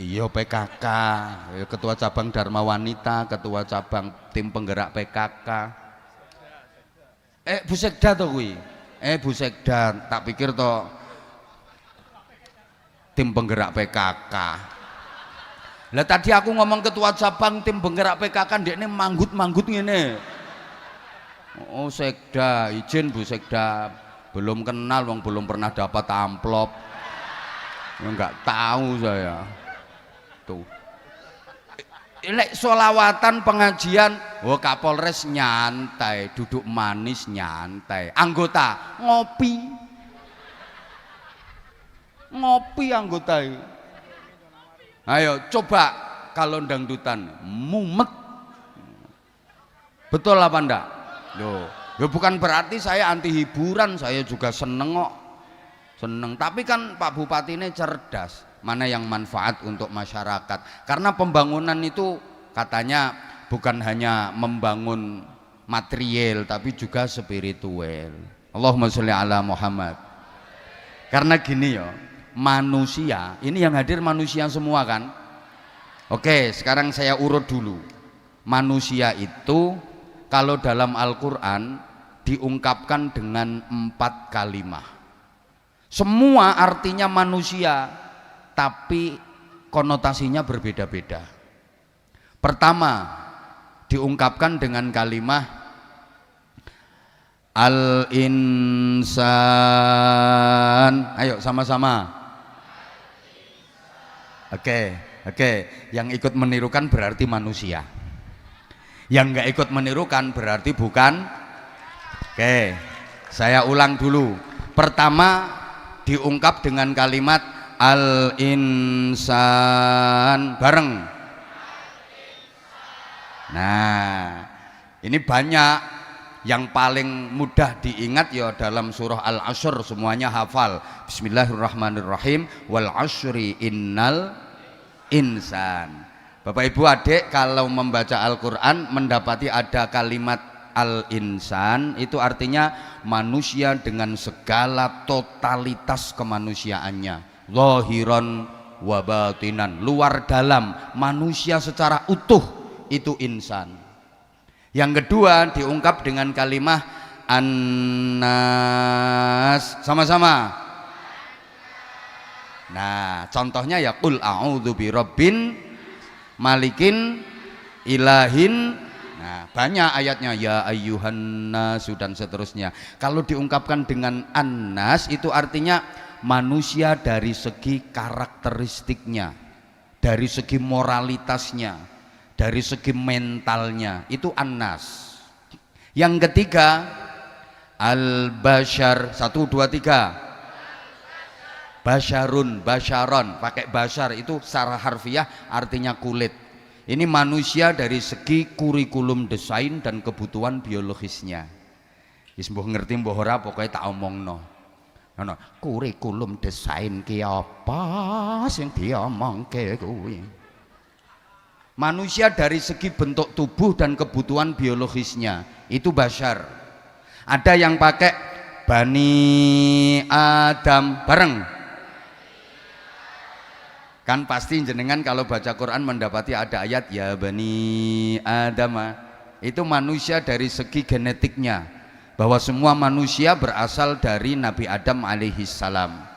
S1: Iya PKK, ketua cabang Dharma Wanita, ketua cabang tim penggerak PKK. Bu Sekda toh kuwi. Bu Sekda, tak pikir toh tim penggerak PKK. Lah tadi aku ngomong ketua cabang tim penggerak PKK, ndekne manggut-manggut ngene. Oh Sekda, izin Bu Sekda, belum kenal wong, belum pernah dapat amplop. Enggak tahu saya. Tuh. Lek solawatan pengajian, Kapolres nyantai, duduk manis nyantai. Anggota ngopi anggota. Ayo coba kalau dangdutan mumet, betul apa enggak? Loh, Ya bukan berarti saya anti hiburan, saya juga seneng kok. Seneng, tapi kan Pak Bupati ini cerdas. Mana yang manfaat untuk masyarakat? Karena pembangunan itu katanya bukan hanya membangun material tapi juga spiritual. Allahumma sholli ala Muhammad. Karena gini ya, manusia, ini yang hadir manusia semua kan? Oke, sekarang saya urut dulu. Manusia itu kalau dalam Al-Quran diungkapkan dengan 4 kalimat. Semua artinya manusia, tapi konotasinya berbeda-beda. Pertama diungkapkan dengan kalimat al-insan. Ayo sama-sama. Oke, yang ikut menirukan berarti manusia, yang nggak ikut menirukan berarti bukan. Oke, saya ulang dulu. Pertama diungkap dengan kalimat al-insan, bareng. Nah, ini banyak. Yang paling mudah diingat ya dalam surah Al-Ashr, semuanya hafal. Bismillahirrahmanirrahim. Wal asri innal insan. Bapak Ibu adik kalau membaca Al-Quran mendapati ada kalimat al-insan, itu artinya manusia dengan segala totalitas kemanusiaannya, zahiran wa batinan, luar dalam, manusia secara utuh, itu insan. Yang kedua diungkap dengan kalimat an-nas, sama-sama. Nah, contohnya ya qul a'udzu birabbin malikin ilahin. Nah, banyak ayatnya, ya ayyuhan nas dan seterusnya. Kalau diungkapkan dengan an-nas itu artinya manusia dari segi karakteristiknya, dari segi moralitasnya, dari segi mentalnya, itu an-nas. Yang ketiga al-bashar, 1, 2, 3. Basyarun, basyaron, pakai basyar itu secara harfiah artinya kulit. Ini manusia dari segi kurikulum desain dan kebutuhan biologisnya. Wis mbuh ngerti mbuh ora pokoke tak omongno. Ono kurikulum desain ki apa sing diomongke kuwi. Manusia dari segi bentuk tubuh dan kebutuhan biologisnya itu basyar. Ada yang pakai Bani Adam, bareng. Kan pasti jenengan kalau baca Quran mendapati ada ayat ya Bani Adam. Itu manusia dari segi genetiknya, bahwa semua manusia berasal dari Nabi Adam alaihissalam.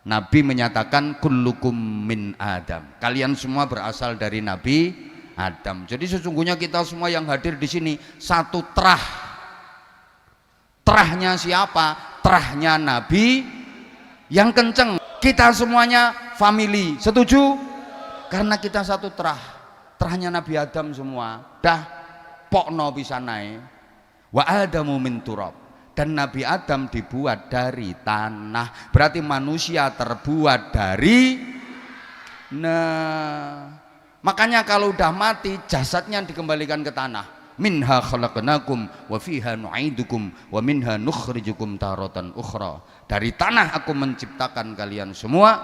S1: Nabi menyatakan kullukum min Adam, kalian semua berasal dari Nabi Adam. Jadi sesungguhnya kita semua yang hadir di sini satu terah. Terahnya siapa? Terahnya Nabi yang kenceng. Kita semuanya family, setuju? Karena kita satu terah. Terahnya Nabi Adam semua. Dah pokno bisa naik. Wa adamu min turab. Dan Nabi Adam dibuat dari tanah, berarti manusia terbuat dari. Nah, makanya kalau udah mati jasadnya dikembalikan ke tanah. Minha khalaqnakum wa fiha nu'idukum wa minha nukhrijukum taratan ukhra. Dari tanah aku menciptakan kalian semua,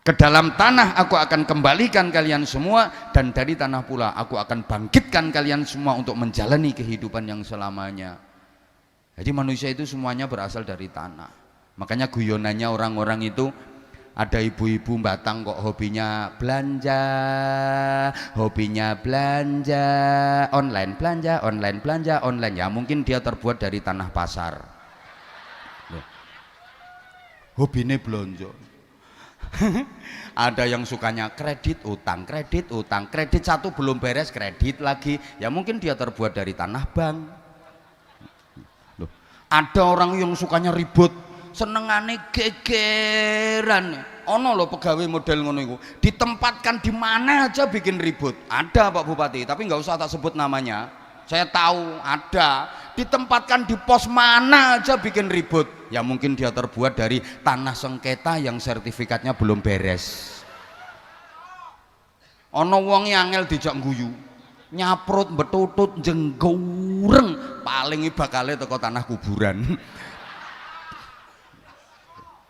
S1: ke dalam tanah aku akan kembalikan kalian semua, dan dari tanah pula aku akan bangkitkan kalian semua untuk menjalani kehidupan yang selamanya. Jadi manusia itu semuanya berasal dari tanah. Makanya guyonannya orang-orang itu, ada ibu-ibu Batang kok hobinya belanja online, belanja online. Ya mungkin dia terbuat dari tanah pasar. Hobine belanja. Ada yang sukanya kredit utang, kredit satu belum beres kredit lagi. Ya mungkin dia terbuat dari tanah bank. Ada orang yang sukanya ribut, senengane gegeran. Ono loh pegawai model ngono iku, ditempatkan di mana aja bikin ribut. Ada Pak Bupati, tapi nggak usah tak sebut namanya. Saya tahu ada, ditempatkan di pos mana aja bikin ribut. Ya mungkin dia terbuat dari tanah sengketa yang sertifikatnya belum beres. Ono wong angel dijak guyu. nyaprut betutut jenggureng paling bakale teko tanah kuburan.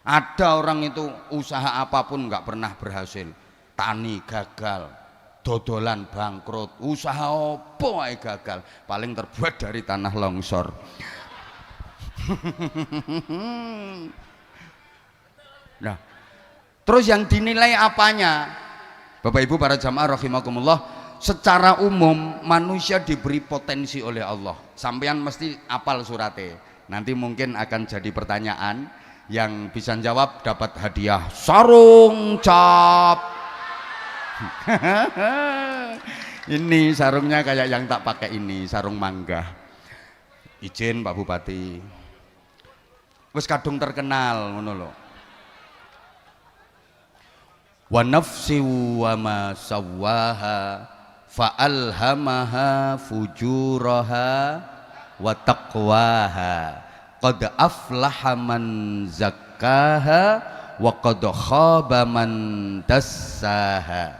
S1: Ada orang itu usaha apapun nggak pernah berhasil, tani gagal, dodolan bangkrut, usaha opo ae gagal, paling terbuat dari tanah longsor. Nah, terus yang dinilai apanya? Bapak Ibu para jamaah rahimakumullah, secara umum manusia diberi potensi oleh Allah. Sampeyan mesti apal surate. Nanti mungkin akan jadi pertanyaan, yang bisa jawab dapat hadiah sarung cap. Ini sarungnya kayak yang tak pakai ini, sarung mangga. Izin Pak Bupati. Wis kadung terkenal ngono lho. Wa nafsi wa ma sawwaha fa alhamaha fujuraha wa taqwaha qad aflaha man zakkaha wa qad khaba man dassaha.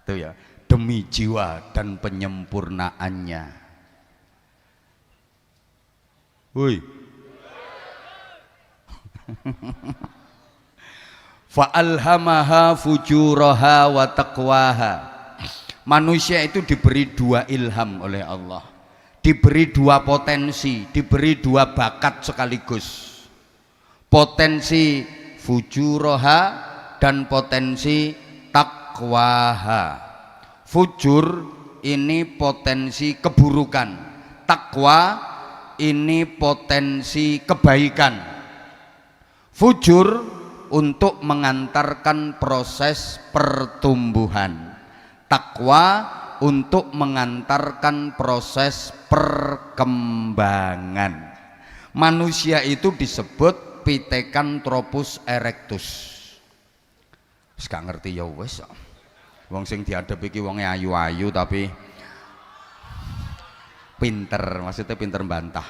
S1: Itu ya, demi jiwa dan penyempurnaannya. Woi. Fa alhamaha fujuraha wa taqwaha. Manusia itu diberi dua ilham oleh Allah, diberi dua potensi, diberi dua bakat sekaligus, potensi fujuraha dan potensi takwaha. Fujur ini potensi keburukan, takwa ini potensi kebaikan. Fujur untuk mengantarkan proses pertumbuhan, takwa untuk mengantarkan proses perkembangan. Manusia itu disebut Pithecanthropus erectus. Wis gak ngerti ya wis. Wong sing diadep iki wonge ayu-ayu tapi pinter, maksudnya pinter bantah.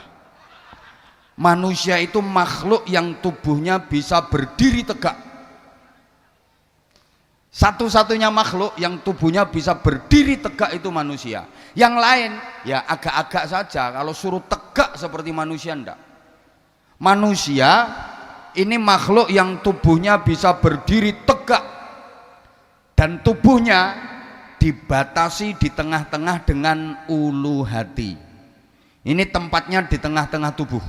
S1: Manusia itu makhluk yang tubuhnya bisa berdiri tegak. Satu-satunya makhluk yang tubuhnya bisa berdiri tegak itu manusia. Yang lain ya agak-agak saja, kalau suruh tegak seperti manusia enggak. Manusia ini makhluk yang tubuhnya bisa berdiri tegak dan tubuhnya dibatasi di tengah-tengah dengan ulu hati. Ini tempatnya di tengah-tengah tubuh,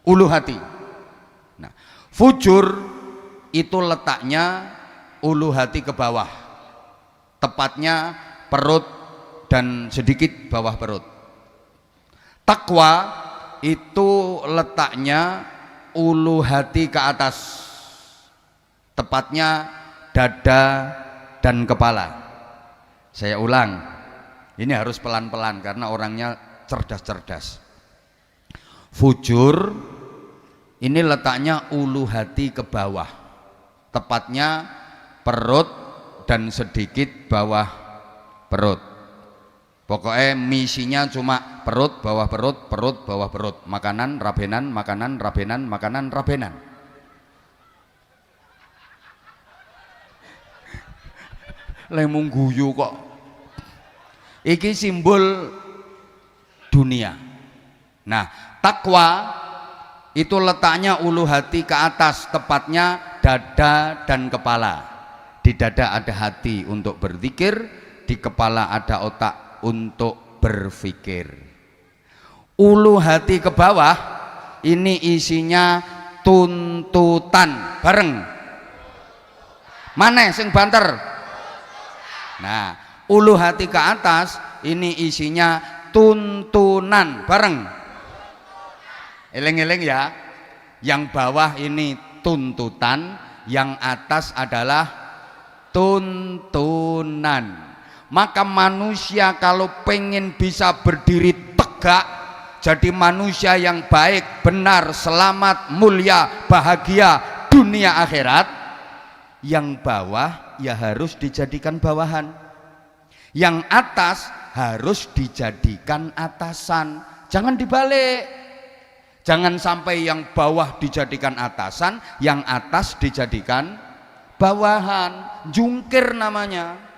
S1: ulu hati. Nah, fujur itu letaknya ulu hati ke bawah, tepatnya perut dan sedikit bawah perut. Takwa itu letaknya ulu hati ke atas, tepatnya dada dan kepala. Saya ulang, ini harus pelan-pelan karena orangnya cerdas-cerdas. Fujur ini letaknya ulu hati ke bawah, tepatnya perut dan sedikit bawah perut. Pokoknya misinya cuma perut, bawah perut, perut, bawah perut. Makanan, rabenan, makanan, rabenan, makanan, rabenan. Lemung guyu kok. Iki simbol dunia. Nah, takwa itu letaknya ulu hati ke atas, tepatnya dada dan kepala. Di dada ada hati untuk berzikir, di kepala ada otak untuk berpikir. Ulu hati ke bawah ini isinya tuntutan. Bareng. Mana sing banter? Nah, ulu hati ke atas ini isinya tuntunan. Bareng. Eleng-eleng ya. Yang bawah ini tuntutan, yang atas adalah tuntunan. Maka manusia kalau pengen bisa berdiri tegak, jadi manusia yang baik, benar, selamat, mulia, bahagia dunia akhirat, yang bawah ya harus dijadikan bawahan, yang atas harus dijadikan atasan. Jangan dibalik. Jangan sampai yang bawah dijadikan atasan, yang atas dijadikan bawahan. Jungkir namanya.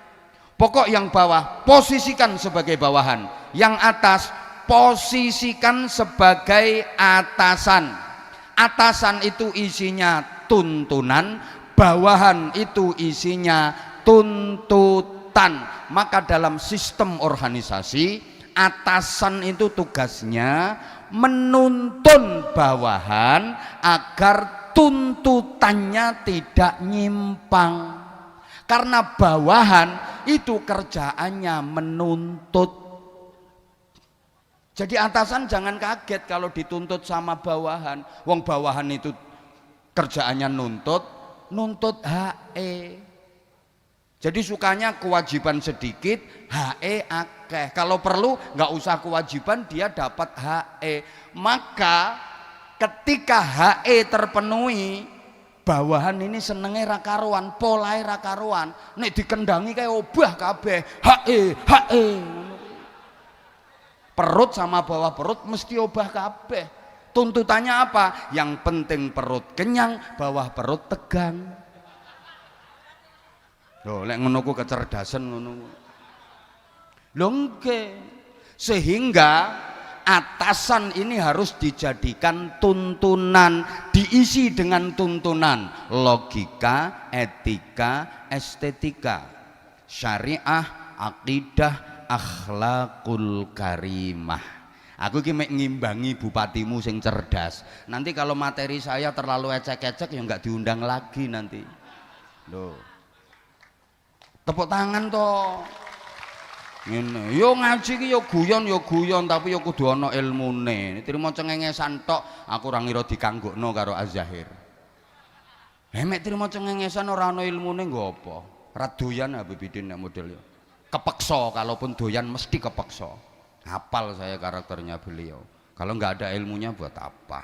S1: Pokok yang bawah posisikan sebagai bawahan, yang atas posisikan sebagai atasan. Atasan itu isinya tuntunan, bawahan itu isinya tuntutan. Maka dalam sistem organisasi, atasan itu tugasnya menuntun bawahan agar tuntutannya tidak nyimpang, karena bawahan itu kerjaannya menuntut. Jadi atasan jangan kaget kalau dituntut sama bawahan. Wong bawahan itu kerjaannya nuntut HE. Jadi sukanya kewajiban sedikit, HE akeh. Kalau perlu nggak usah kewajiban, dia dapat HE. Maka ketika HE terpenuhi, bawahan ini senenge ra karuan, polahe ra karuan. Nek dikendangi kayak obah kabeh, HE. Perut sama bawah perut mesti obah kabeh. Tuntutannya apa? Yang penting perut kenyang, bawah perut tegang. Loh, lek ngono ku kecerdasan ngono. Lho nggih. Sehingga atasan ini harus dijadikan tuntunan, diisi dengan tuntunan logika, etika, estetika, syariah, akidah, akhlakul karimah. Aku ki mek ngimbangi bupatimu sing cerdas. Nanti kalau materi saya terlalu ecek-ecek ya nggak diundang lagi nanti. Loh. Tepuk tangan toh. Ngene. Yo ngaji ki yo guyon tapi yo kudu ana ilmune. Trimo cengengesan tok aku ora ngira dikanggokno karo Az-Zahir. Mek trimo cengengesan ora ana ilmune nggo apa? Ra doyan Habib Bidin nek model yo. Kepeksa, kalaupun doyan mesti kepeksa. Hafal saya karakternya beliau. Kalau nggak ada ilmunya buat apa?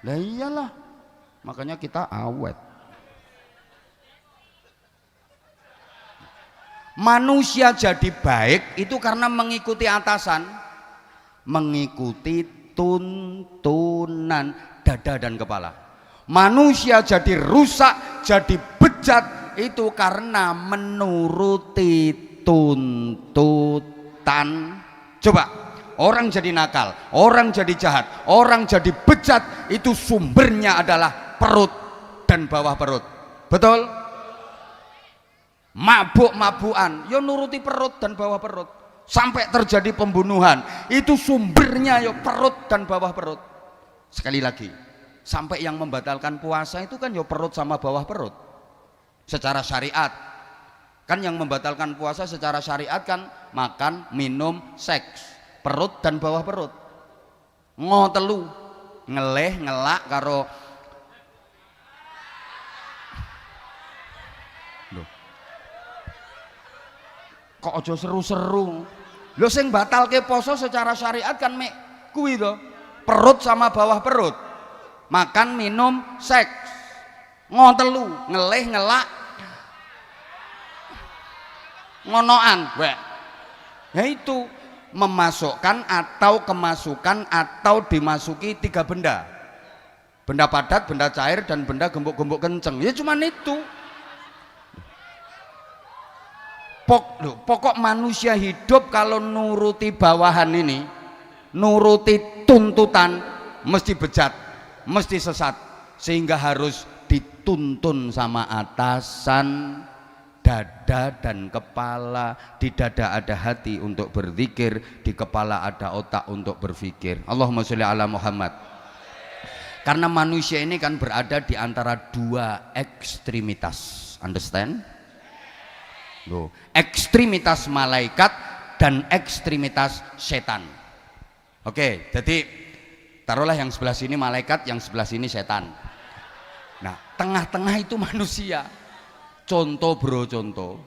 S1: Lah iyalah, makanya kita awet. Manusia jadi baik itu karena mengikuti atasan, mengikuti tuntunan dada dan kepala. Manusia jadi rusak, jadi bejat itu karena menuruti tuntutan. Coba, orang jadi nakal, orang jadi jahat, orang jadi bejat, itu sumbernya adalah perut dan bawah perut. Betul? Mabuk-mabukan ya nuruti perut dan bawah perut. Sampai terjadi pembunuhan, itu sumbernya ya perut dan bawah perut. Sekali lagi, sampai yang membatalkan puasa itu kan ya perut sama bawah perut. Secara syariat kan yang membatalkan puasa secara syariat kan makan, minum, seks, perut dan bawah perut. Ngotelu, ngeleh, ngelak karo loh. Kok aja seru-seru. Lho sing batalke poso secara syariat kan mek kuwi to. Perut sama bawah perut. Makan, minum, seks. Ngotelu, ngeleh, ngelak, ngonoan, wek. Ya itu memasukkan atau kemasukan atau dimasuki 3 benda. Benda padat, benda cair, dan benda gembuk-gembuk kenceng. Ya cuman itu. Pokok manusia hidup kalau nuruti bawahan ini, nuruti tuntutan, mesti bejat, mesti sesat, sehingga harus dituntun sama atasan. Dada dan kepala. Di dada ada hati untuk berzikir, di kepala ada otak untuk berpikir. Allahumma sholli ala Muhammad. Karena manusia ini kan berada di antara 2 ekstremitas. Understand? Loh, ekstremitas malaikat dan ekstremitas setan. Oke, jadi taruhlah yang sebelah sini malaikat, yang sebelah sini setan. Nah, tengah-tengah itu manusia. Contoh bro, contoh.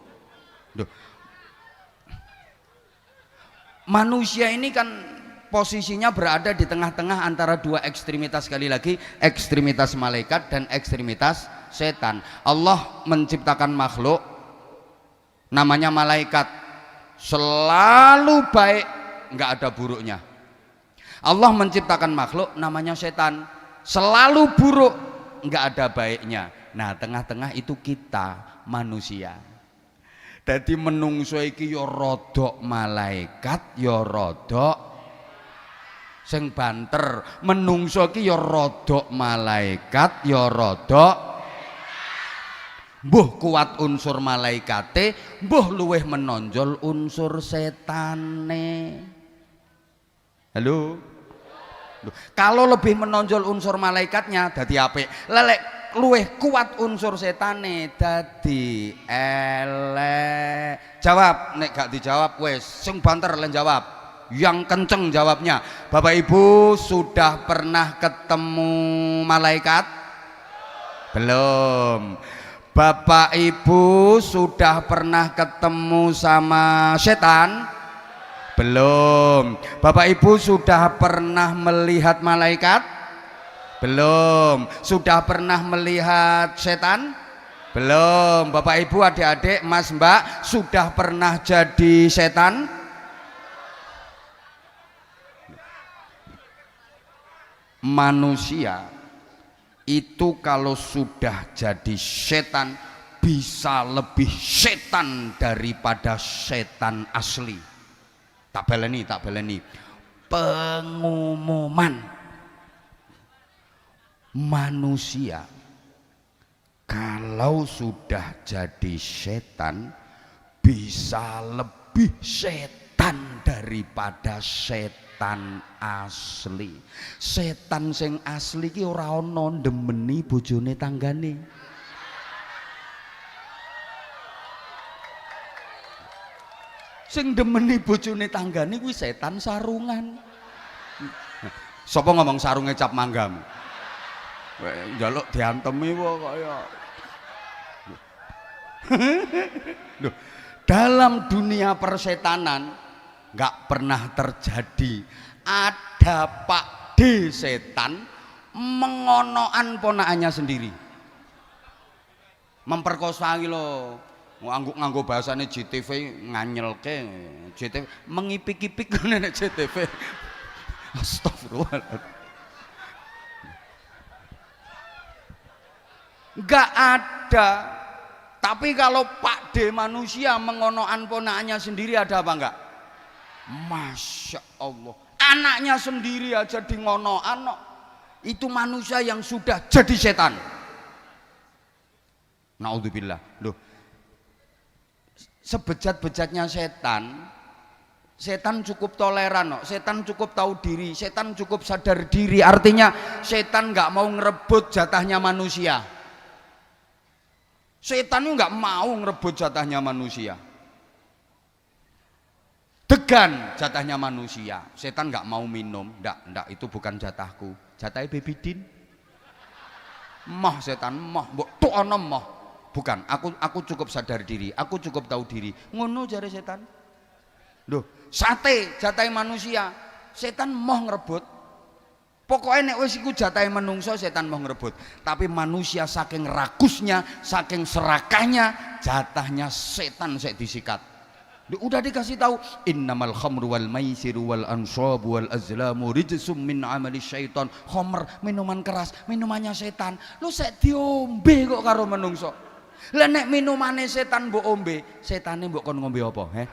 S1: Duh. Manusia ini kan posisinya berada di tengah-tengah antara 2 ekstremitas. Sekali lagi, ekstremitas malaikat dan ekstremitas setan. Allah menciptakan makhluk namanya malaikat, selalu baik, nggak ada buruknya. Allah menciptakan makhluk namanya setan, selalu buruk, nggak ada baiknya. Nah, tengah-tengah itu kita manusia. Dadi menungso iki ya rodok malaikat, ya rodok sing banter. Menungso iki ya rodok malaikat, ya rodok mbuh kuat unsur malaikate, mbuh luweh menonjol unsur setane. Halo. Kalau lebih menonjol unsur malaikatnya dadi apik. Lelek luweh kuat unsur setane dadi elek. Jawab, nek gak dijawab wes sing banter len jawab. Yang kenceng jawabnya. Bapak Ibu sudah pernah ketemu malaikat? Belum. Bapak Ibu sudah pernah ketemu sama setan? Belum. Bapak Ibu sudah pernah melihat malaikat? Belum. Sudah pernah melihat setan? Belum. Bapak Ibu, adik-adik, Mas Mbak, sudah pernah jadi setan? Manusia itu kalau sudah jadi setan bisa lebih setan daripada setan asli. Tak baleni. Pengumuman manusia kalau sudah jadi setan bisa lebih setan daripada setan asli. Setan sing asli ki ora ana ndemeni bojone tanggane. Sing demeni bojone tanggane kuwi setan sarungan. Sapa ngomong sarunge cap manggam? Njaluk diantemi kok kaya. Loh, dalam dunia persetanan nggak pernah terjadi ada Pak D setan mengonoan ponakannya sendiri. Memperkosa iki lho. Nganggo bahasane JTV nganyelke JTV mengipik-ipik ngene JTV. Astagfirullah. Enggak ada. Tapi kalau Pak D manusia mengonoan ponakannya sendiri ada apa enggak? Masya Allah. Anaknya sendiri aja di ngonoan. Itu manusia yang sudah jadi setan. Naudzubillah. Loh, sebejat-bejatnya setan cukup toleran, setan cukup tahu diri, setan cukup sadar diri. Artinya setan nggak mau ngerebut jatahnya manusia. Setan itu nggak mau ngerebut jatahnya manusia. Degan jatahnya manusia. Setan nggak mau minum, ndak itu bukan jatahku. Jatahnya Baby Din. Mah setan mah, mbok tukono mah. Bukan, aku cukup sadar diri, aku cukup tahu diri. Ngono jare setan. Loh, sate jatah manusia, setan mau ngerebut. Pokoknya nek wis iku jatah menungso setan mau ngerebut. Tapi manusia saking rakusnya, saking serakahnya, jatahnya setan sek disikat. Udah dikasih tahu, innamal khamru wal maisiru wal ansabu wal azlamu rijsum min amali syaitan. Khamr, minuman keras, minumannya setan. Lu sek diombe kok karo menungso. Lah nek minumane setan mbok ombe, setane mbok kon ngombe apa, he?